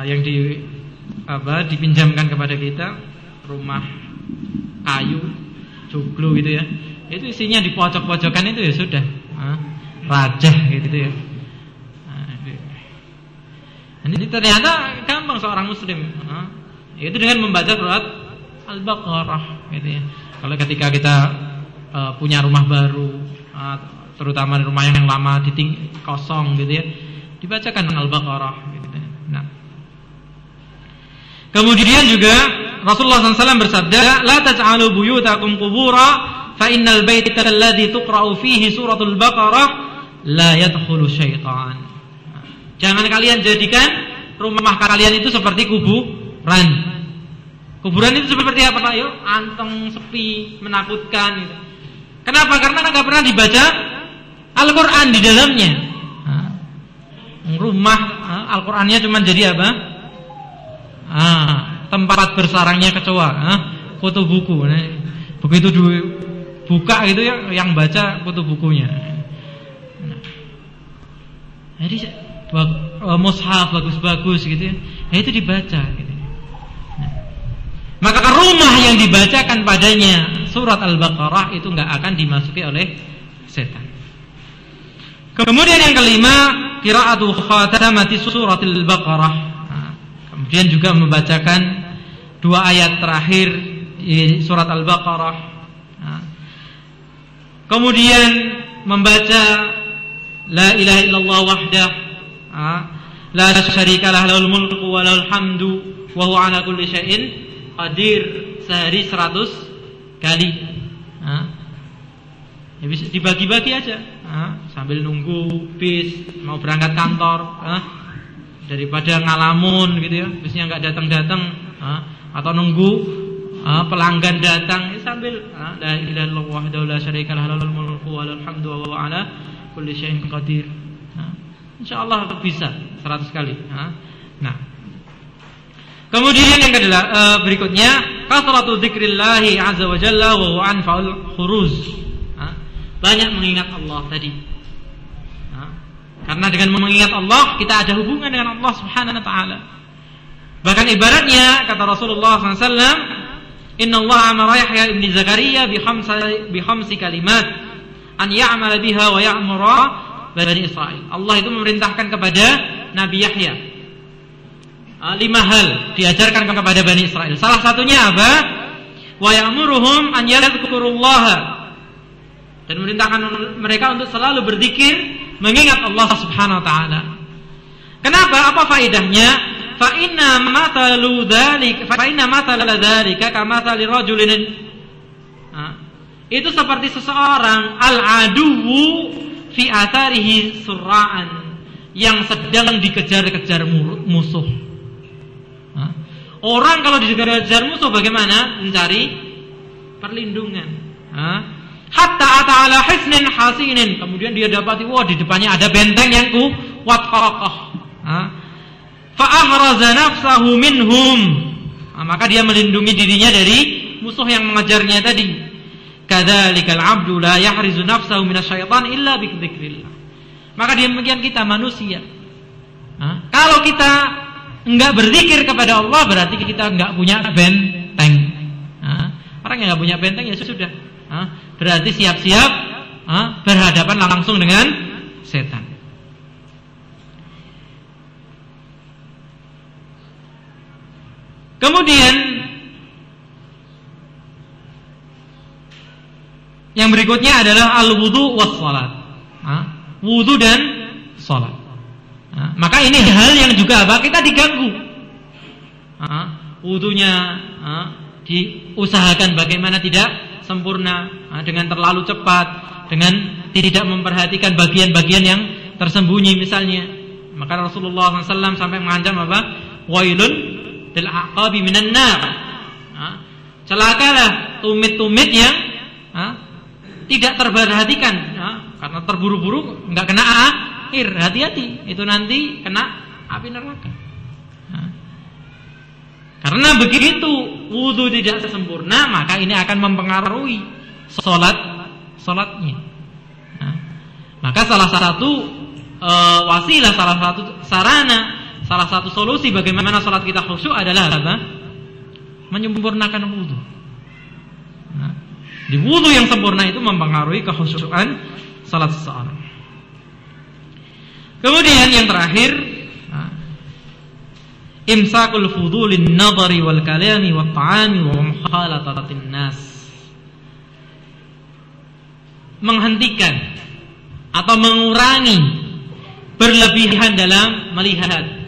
yang dipinjamkan kepada kita, rumah kayu joglo gitu ya. Itu isinya di pojok-pojokan itu ya sudah rajah gitu ya. Ini ternyata gampang seorang muslim, yaitu dengan membaca surat Al-Baqarah gitu ya. Kalau ketika kita punya rumah baru, terutama rumah yang lama kosong gitu ya, dibacakan Al-Baqarah gitu. Nah, kemudian juga Rasulullah SAW bersabda, la taj'alu buyutakum qubura fa innal baita alladhi tuqra'u fihi suratul Baqarah la yadkhulu syaitan. Jangan kalian jadikan rumah kalian itu seperti kuburan. Kuburan itu seperti apa, Pak? Yuk, anteng, sepi, menakutkan gitu. Kenapa? Karena enggak pernah dibaca Al-Qur'an di dalamnya. Rumah Al-Qur'annya cuma jadi apa? Tempat bersarangnya kecoa, foto buku. Nah, begitu buka gitu ya, yang baca foto bukunya. Nah, jadi mushaf bagus-bagus gitu ya, itu dibaca gitu. Nah, maka rumah yang dibacakan padanya surat Al-Baqarah itu nggak akan dimasuki oleh setan. Kemudian yang kelima, qira'atu khatamati surat Al-Baqarah. Kemudian juga membacakan 2 ayat terakhir di surat Al-Baqarah. Kemudian membaca la ilaha illallah wahdah, la syarika lah, lahul mulku wa lahul hamdu wa huwa ala kulli syai'in qadir, sehari 100 kali. Ya bisa dibagi-bagi aja, sambil nunggu bis mau berangkat kantor, daripada ngalamun gitu ya, bisnya nggak datang-datang, atau nunggu pelanggan datang, sambil la ilaha illallah wahdahu la syarika lah, lahul mulku wa lahul hamdu wa huwa ala kulli syai'in qadir. Insyaallah bisa 100 kali. Nah, kemudian yang kedua, berikutnya kasratu dzikrillah azza wa jalla wa huwa anfa'ul khuruz. Banyak mengingat Allah tadi. Karena dengan mengingat Allah kita ada hubungan dengan Allah Subhanahu wa taala. Bahkan ibaratnya kata Rasulullah SAW, Inna Allah amara Yahya ibn Zakaria bi khamsi kalimat an ya'mala biha wa ya'mura Bani Israil. Allah itu memerintahkan kepada Nabi Yahya 5 hal diajarkan kepada Bani Israil. Salah satunya apa? Wa ya'muruhum an yadhkurullaha, dan memerintahkan mereka untuk selalu berzikir, mengingat Allah Subhanahu wa taala. Kenapa? Apa faedahnya? Fa inna mathalu dzalika kamathali rajulin. Itu seperti seseorang al-aduwu fi atharihi surra'an, yang sedang dikejar-kejar musuh. Orang kalau dikejar musuh bagaimana? Mencari perlindungan. Hatta ata'ala hisnin hasinin, kemudian dia dapati, di depannya ada benteng yang kuat kokoh. Fa ahraza nafsahu minhum, maka dia melindungi dirinya dari musuh yang mengejarnya tadi. Kadzalikal 'abdu la yahrizu nafsahu minasyaitan illa bidzikrillah. Maka demikian kita manusia. Kalau kita enggak berzikir kepada Allah, berarti kita enggak punya benteng. Orang yang enggak punya benteng ya sudah, berarti siap-siap berhadapan langsung dengan setan. Kemudian yang berikutnya adalah al-wudu was salat. Wudu dan salat. Maka ini hal yang juga kita diganggu. Wudunya diusahakan bagaimana tidak sempurna, dengan terlalu cepat, dengan tidak memperhatikan bagian-bagian yang tersembunyi misalnya. Maka Rasulullah SAW sampai mengancam apa? Wailun lil aqabi minan nar. Celakalah tumit-tumit yang tidak terperhatikan, karena terburu-buru nggak kena air. Hati-hati, itu nanti kena api neraka. Karena begitu wudu tidak sempurna, maka ini akan mempengaruhi salatnya. Maka salah satu wasilah, salah satu sarana, salah satu solusi bagaimana salat kita khusyuk adalah apa? Menyempurnakan wudu. Di wudu yang sempurna itu mempengaruhi kekhusyukan salat seseorang. Kemudian yang terakhir, imsakul fudulin nadhari wal kalami wat ta'ami wa mukhalatatin nas. menghentikan atau mengurangi berlebihan dalam melihat.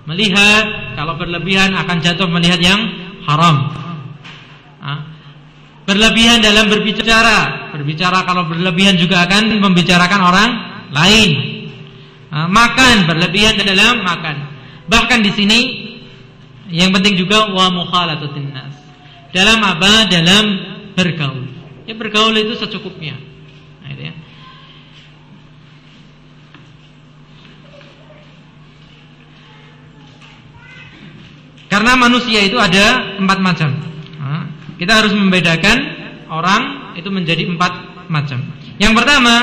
Melihat, kalau berlebihan akan jatuh melihat yang haram. Berlebihan dalam berbicara. Berbicara kalau berlebihan juga akan membicarakan orang lain. Makan, berlebihan dalam makan. Bahkan di sini yang penting juga wa mukhalatatin nas. Dalam apa? Dalam bergaul. Ya, bergaul itu secukupnya. Nah, itu ya. Karena manusia itu ada 4 macam. Kita harus membedakan orang itu menjadi 4 macam. Yang pertama,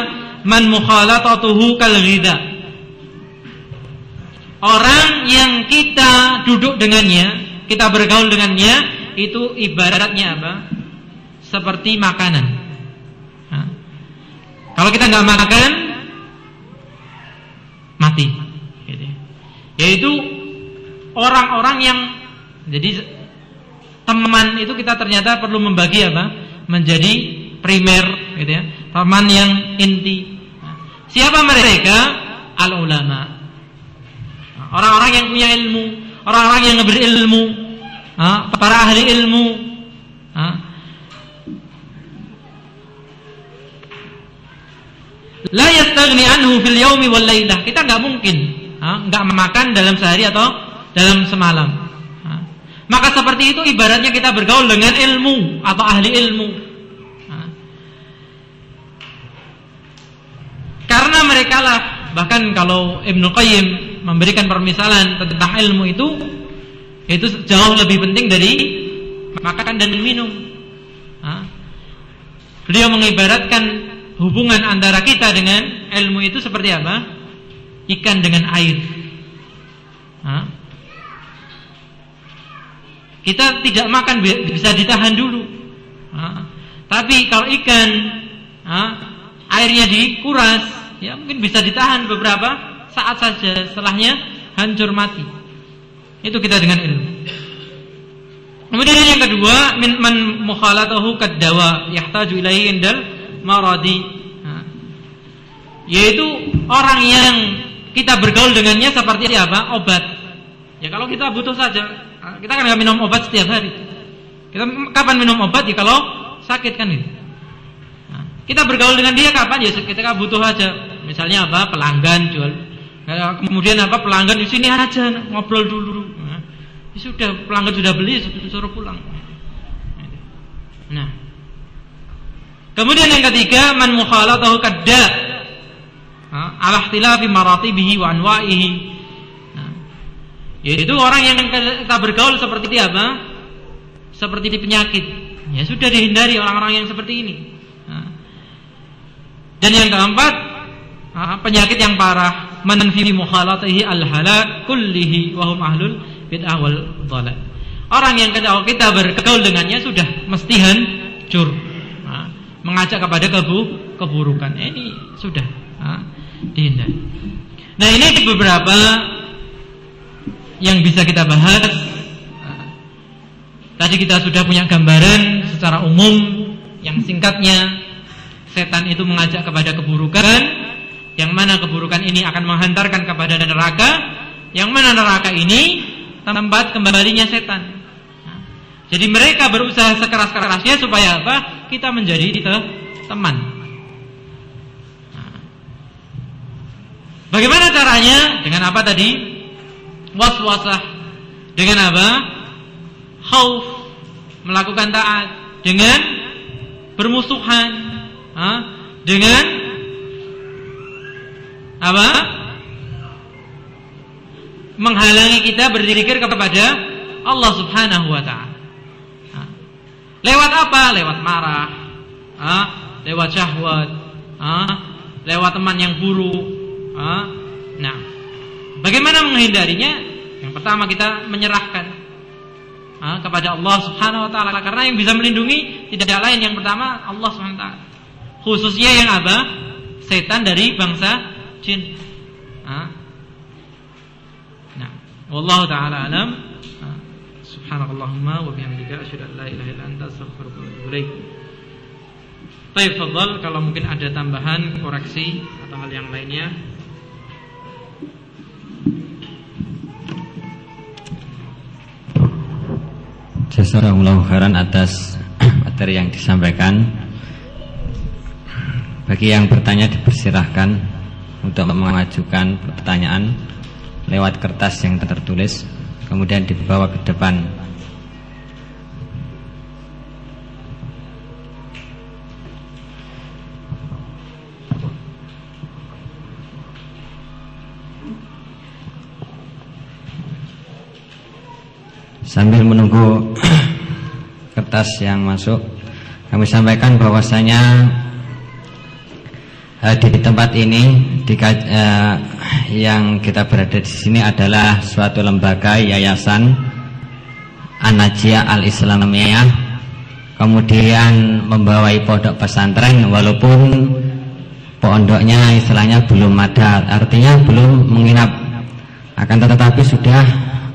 man mukhalatatuhu kal ghidha. Orang yang kita duduk dengannya, kita bergaul dengannya, itu ibaratnya apa? Seperti makanan. Kalau kita nggak makan, mati. Yaitu orang-orang yang jadi teman itu kita ternyata perlu membagi apa? Menjadi primer, gitu ya. Teman yang inti. Siapa mereka? Al-ulama. Orang-orang yang punya ilmu, orang-orang yang berilmu, para ahli ilmu. La yastaghni anhu fil yaumi wal lailah. Kita nggak mungkin nggak makan dalam sehari atau dalam semalam. Maka seperti itu ibaratnya kita bergaul dengan ilmu atau ahli ilmu. Karena mereka lah, bahkan kalau Ibnu Qayyim memberikan permisalan tentang ilmu itu jauh lebih penting dari makan dan minum. Beliau mengibaratkan hubungan antara kita dengan ilmu itu seperti apa? Ikan dengan air. Kita tidak makan bisa ditahan dulu. Tapi kalau ikan airnya dikuras, ya mungkin bisa ditahan beberapa saat saja, setelahnya hancur mati. Itu kita dengan ilmu. Kemudian yang kedua, man mukhalatahu kaddawa yahtaju ilaihi indal maradi. Yaitu orang yang kita bergaul dengannya seperti apa? Obat. Ya kalau kita butuh saja. Kita kan nggak minum obat setiap hari. Kita kapan minum obat? Ya kalau sakit kan itu. Kita bergaul dengan dia kapan? Ya ketika butuh aja. Misalnya apa? Pelanggan jual. Kemudian apa? Pelanggan di sini aja ngobrol dulu. Sudah pelanggan sudah beli, suruh pulang. Nah. Kemudian yang ketiga, man mukhalatahu kadda. Ala ikhtilafi maratibihi wa anwa'ihi. Yaitu orang yang kita bergaul seperti apa? Seperti di penyakit. Ya sudah dihindari orang-orang yang seperti ini. Dan yang keempat, penyakit yang parah, man fi mukhalatihi al-halak kullihi wa hum ahlul bid'ah wal dhalal. Orang yang kita bergaul dengannya sudah mesti hancur. Mengajak kepada keburukan. Ini sudah dihindari. Nah, ini beberapa yang bisa kita bahas. Tadi kita sudah punya gambaran secara umum yang singkatnya, setan itu mengajak kepada keburukan, yang mana keburukan ini akan menghantarkan kepada neraka, yang mana neraka ini tempat kembalinya setan. Jadi mereka berusaha sekeras-kerasnya supaya apa? Kita menjadi teman. Bagaimana caranya? Dengan apa tadi? Waswasah. Dengan apa? Khauf, melakukan taat. Dengan bermusuhan. Dengan apa? Menghalangi kita berzikir kepada Allah Subhanahu wa ta'ala. Lewat apa? Lewat marah, lewat syahwat, lewat teman yang buruk. Nah, bagaimana menghindarinya? Yang pertama kita menyerahkan kepada Allah Subhanahu wa ta'ala. Karena yang bisa melindungi tidak lain, yang pertama Allah Subhanahu wa ta'ala. Khususnya yang apa? Setan dari bangsa jin. Nah, wallahu ta'ala alam. Subhanakallahumma wa bihamdika asyhadu an la ilaha illa anta astaghfiruka wa atubu ilaik. Baik, fadhal, kalau mungkin ada tambahan, koreksi atau hal yang lainnya. Jazakallahu khairan atas materi yang disampaikan. Bagi yang bertanya dipersilahkan untuk mengajukan pertanyaan lewat kertas yang tertulis, kemudian dibawa ke depan. Sambil menunggu kertas yang masuk, kami sampaikan bahwasanya di tempat ini yang kita berada di sini adalah suatu lembaga yayasan An-Najiyah Al-Islamiyah, kemudian membawai pondok pesantren walaupun pondoknya istilahnya belum ada, artinya belum menginap, akan tetapi sudah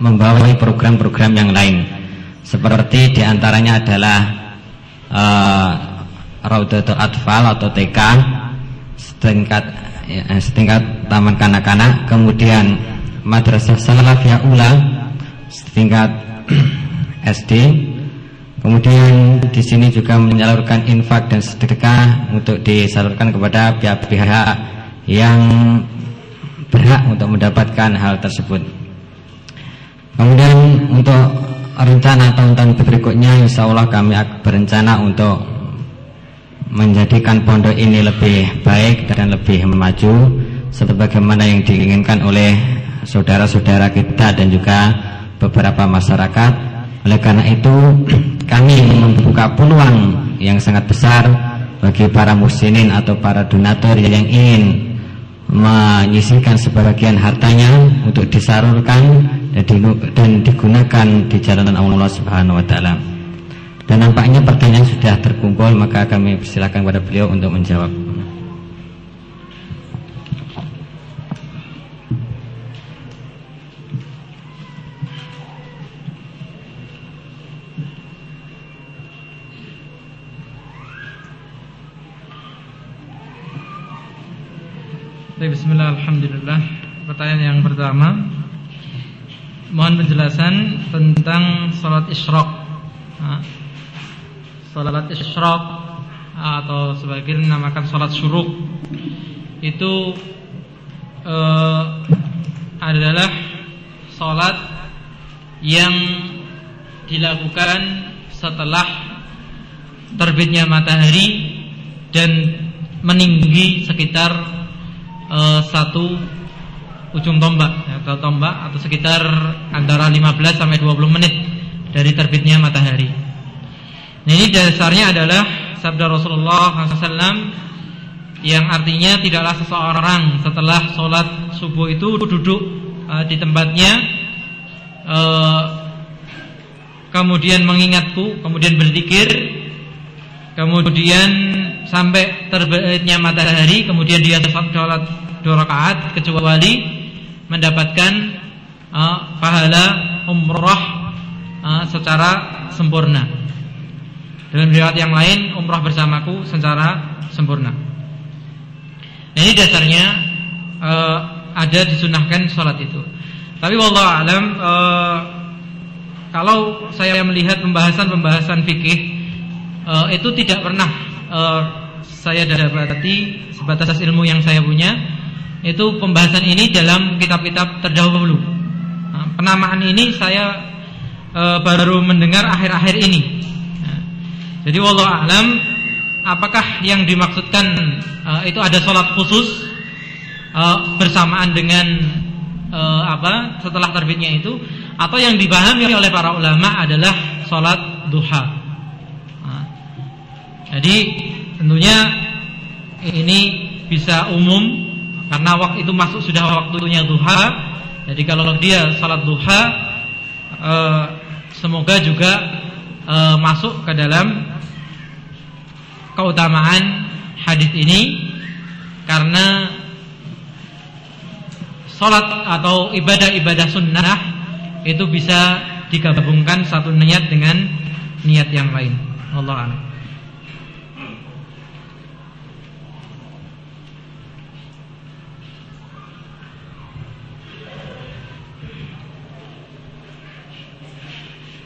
membawai program-program yang lain, seperti diantaranya adalah Raudatul Atfal atau TK setingkat taman kanak-kanak, kemudian Madrasah Salafiyah Ula setingkat SD, kemudian di sini juga menyalurkan infak dan sedekah untuk disalurkan kepada pihak-pihak yang berhak untuk mendapatkan hal tersebut. Kemudian untuk rencana tahun-tahun berikutnya, insya Allah kami berencana untuk menjadikan pondok ini lebih baik dan lebih maju sebagaimana yang diinginkan oleh saudara-saudara kita dan juga beberapa masyarakat. Oleh karena itu kami membuka peluang yang sangat besar bagi para muslimin atau para donatur yang ingin menyisihkan sebagian hartanya untuk disalurkan dan digunakan di jalan Allah Subhanahu wa taala. Dan nampaknya pertanyaan sudah terkumpul, maka kami persilakan kepada beliau untuk menjawab. Bismillah, alhamdulillah. Pertanyaan yang pertama, mohon penjelasan tentang salat isyraq. Salat isyraq atau sebagian dinamakan salat syuruk itu adalah salat yang dilakukan setelah terbitnya matahari dan meninggi sekitar satu ujung tombak atau sekitar antara 15 sampai 20 menit dari terbitnya matahari. Nah, ini dasarnya adalah sabda Rasulullah SAW yang artinya tidaklah seseorang setelah sholat subuh itu duduk di tempatnya kemudian mengingatku, kemudian berzikir, kemudian sampai terbitnya matahari, kemudian dia sholat 2 rakaat kecuali mendapatkan pahala umrah secara sempurna. Dalam riwayat yang lain, umrah bersamaku secara sempurna. Ini dasarnya ada disunahkan sholat itu. Tapi wallahu alam, kalau saya melihat pembahasan fikih itu tidak pernah saya dapati sebatas ilmu yang saya punya, itu pembahasan ini dalam kitab-kitab terdahulu. Penamaan ini saya baru mendengar akhir-akhir ini. Jadi wallahu a'lam, apakah yang dimaksudkan itu ada sholat khusus bersamaan dengan setelah terbitnya itu, atau yang dipahami oleh para ulama adalah sholat duha. Jadi tentunya ini bisa umum karena waktu itu masuk sudah waktunya duha. Jadi kalau dia salat duha, semoga juga masuk ke dalam keutamaan hadis ini, karena salat atau ibadah-ibadah sunnah itu bisa digabungkan satu niat dengan niat yang lain. Wallahu a'lam.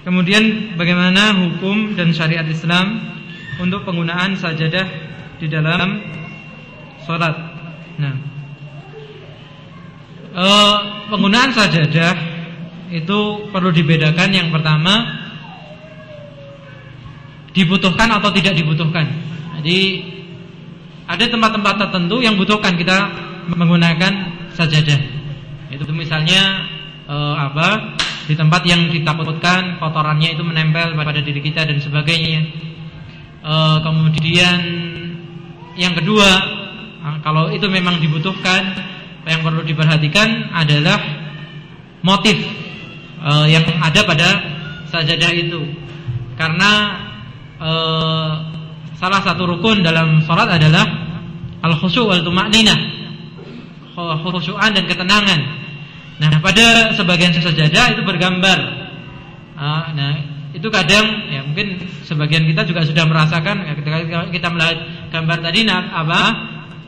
Kemudian bagaimana hukum dan syariat Islam untuk penggunaan sajadah di dalam sholat? Nah, penggunaan sajadah itu perlu dibedakan. Yang pertama, dibutuhkan atau tidak dibutuhkan. Jadi ada tempat-tempat tertentu yang butuhkan kita menggunakan sajadah. Itu misalnya di tempat yang ditakutkan kotorannya itu menempel pada diri kita dan sebagainya. Kemudian yang kedua, kalau itu memang dibutuhkan, yang perlu diperhatikan adalah motif yang ada pada sajadah itu. Karena salah satu rukun dalam salat adalah al-khusyu' wal tuma'ninah, khusyu'an dan ketenangan. Nah, pada sebagian sajadah itu bergambar. Nah, itu kadang ya mungkin sebagian kita juga sudah merasakan ya, ketika kita melihat gambar tadi,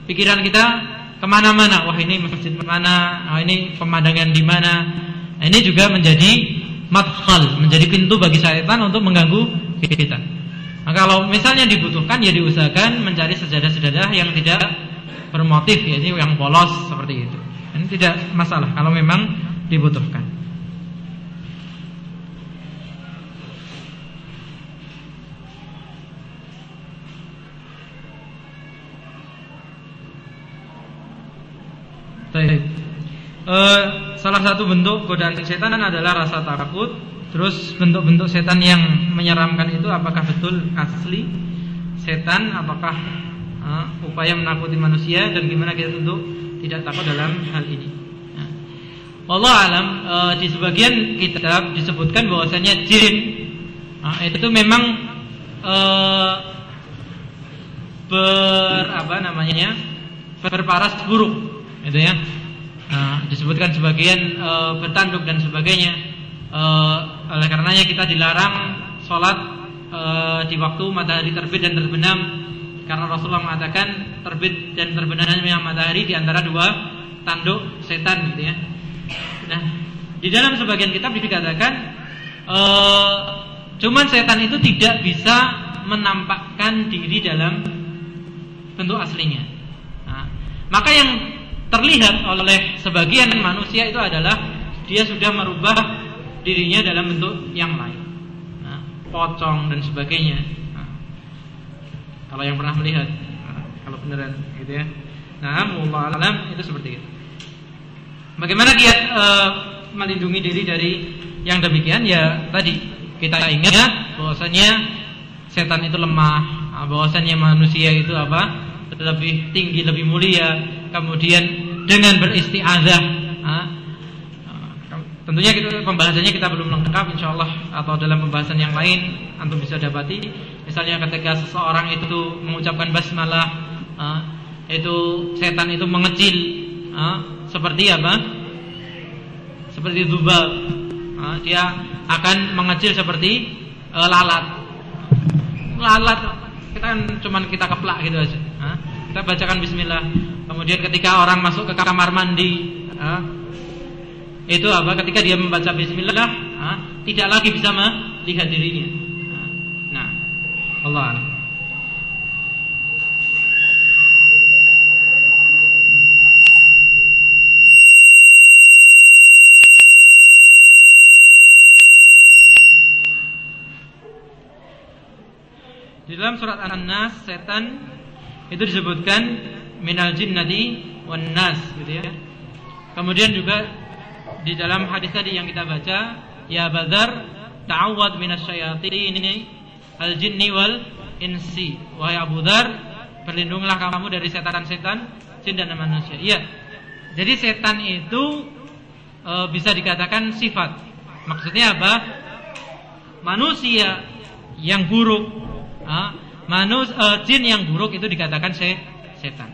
pikiran kita kemana-mana. Wah, ini masjid mana? Ini pemandangan di mana? Nah, ini juga menjadi madkhal, menjadi pintu bagi syaitan untuk mengganggu kita. Nah, kalau misalnya dibutuhkan, ya diusahakan mencari sajadah-sajadah yang tidak bermotif, yaitu yang polos seperti itu. Ini tidak masalah kalau memang dibutuhkan. Baik. Salah satu bentuk godaan setan adalah rasa takut. Terus bentuk-bentuk setan yang menyeramkan itu apakah betul asli setan, apakah upaya menakuti manusia, dan gimana kita untuk tidak takut dalam hal ini. Wallahu alam, di sebagian kitab disebutkan bahwasanya jin itu memang berparas buruk, itu ya. Disebutkan sebagian bertanduk dan sebagainya. Oleh karenanya kita dilarang sholat di waktu matahari terbit dan terbenam, karena Rasulullah mengatakan terbit dan terbenamnya matahari di antara dua tanduk setan, gitu ya. Nah, di dalam sebagian kitab dikatakan cuman setan itu tidak bisa menampakkan diri dalam bentuk aslinya. Maka yang terlihat oleh sebagian manusia itu adalah dia sudah merubah dirinya dalam bentuk yang lain, pocong dan sebagainya. Kalau yang pernah melihat, kalau beneran gitu ya. Wallahu alam, itu seperti itu. Bagaimana kiat melindungi diri dari yang demikian? Ya tadi kita ingat bahwasanya setan itu lemah, bahwasanya manusia itu lebih tinggi, lebih mulia. Kemudian dengan beristiazah, tentunya pembahasannya kita belum lengkap, insyaallah, atau dalam pembahasan yang lain antum bisa dapati. Misalnya ketika seseorang itu mengucapkan basmalah, itu setan itu mengecil, seperti apa? Seperti dzubab. Dia akan mengecil seperti lalat. Lalat kita kan cuman kita keplak gitu aja. Kita bacakan bismillah. Kemudian ketika orang masuk ke kamar mandi, itu ketika dia membaca bismillah, tidak lagi bisa melihat dirinya. Nah, Allah a'lam. Di dalam surat An-Nas, setan itu disebutkan minal jinnati wan nas, gitu ya. Kemudian juga di dalam hadis tadi yang kita baca, ya Badar, ta'awwad minasyayatini al-jinni wal insi. Wahai Abu Dzar, berlindunglah kamu dari setan-setan jin dan manusia. Iya. Jadi setan itu bisa dikatakan sifat. Maksudnya apa? Manusia yang buruk, jin yang buruk itu dikatakan setan.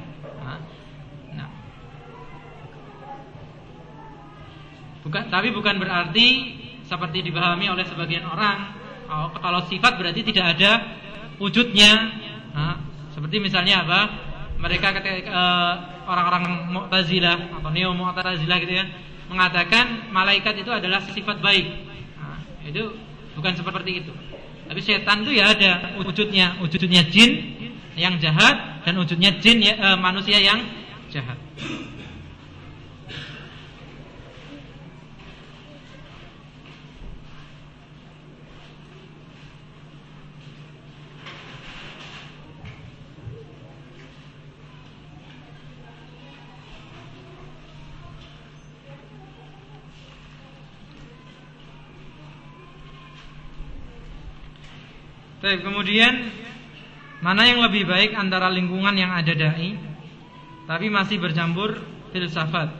Tapi bukan berarti seperti dipahami oleh sebagian orang, kalau sifat berarti tidak ada wujudnya. Seperti misalnya mereka ketika orang-orang Mu'tazilah atau Neo Mu'tazilah gitu ya, mengatakan malaikat itu adalah sifat baik. Itu bukan seperti itu. Tapi setan itu ya ada wujudnya jin yang jahat dan wujudnya jin manusia yang jahat. Baik, kemudian mana yang lebih baik antara lingkungan yang ada dai tapi masih bercampur filsafat,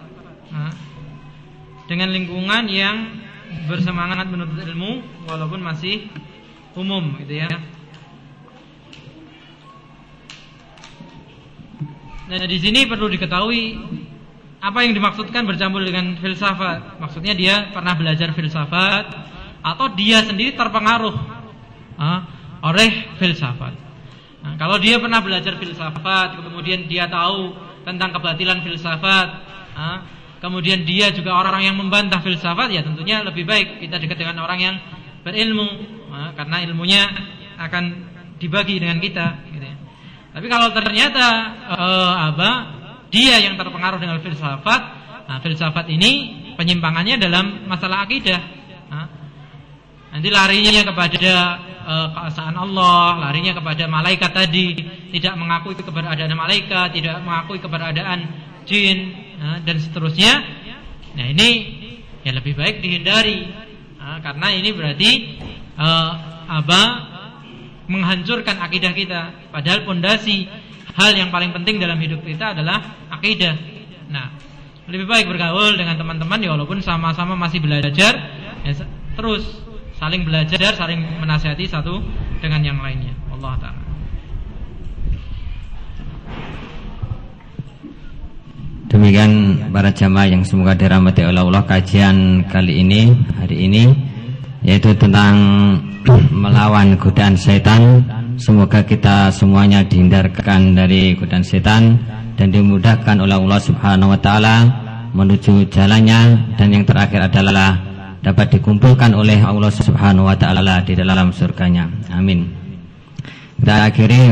dengan lingkungan yang bersemangat menuntut ilmu walaupun masih umum gitu ya. Nah, di sini perlu diketahui apa yang dimaksudkan bercampur dengan filsafat. Maksudnya dia pernah belajar filsafat atau dia sendiri terpengaruh oleh filsafat. Nah, kalau dia pernah belajar filsafat, kemudian dia tahu tentang kebatilan filsafat, kemudian dia juga orang yang membantah filsafat, ya tentunya lebih baik kita dekat dengan orang yang berilmu, karena ilmunya akan dibagi dengan kita. Gitu ya. Tapi kalau ternyata dia yang terpengaruh dengan filsafat, filsafat ini penyimpangannya dalam masalah akidah. Nanti larinya kepada keesaan Allah, larinya kepada malaikat tadi, tidak mengakui keberadaan malaikat, tidak mengakui keberadaan jin, dan seterusnya. Nah, ini ya lebih baik dihindari, karena ini berarti menghancurkan akidah kita. Padahal pondasi hal yang paling penting dalam hidup kita adalah akidah. Nah, lebih baik bergaul dengan teman-teman ya walaupun sama-sama masih belajar, ya, terus saling belajar, saling menasihati satu dengan yang lainnya. Allah Ta'ala. Demikian para jamaah yang semoga dirahmati oleh Allah, kajian kali ini, hari ini, yaitu tentang melawan godaan setan. Semoga kita semuanya dihindarkan dari godaan setan dan dimudahkan oleh Allah Subhanahu wa Ta'ala menuju jalannya, dan yang terakhir adalah dapat dikumpulkan oleh Allah Subhanahu wa Ta'ala di dalam surganya. Amin. Kita akhiri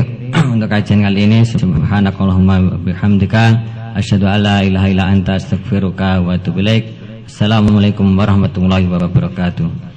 untuk kajian kali ini. Subhanakallahumma bihamdika asyhadu an la ilaha illa anta astaghfiruka wa atubu ilaik. Assalamualaikum warahmatullahi wabarakatuh.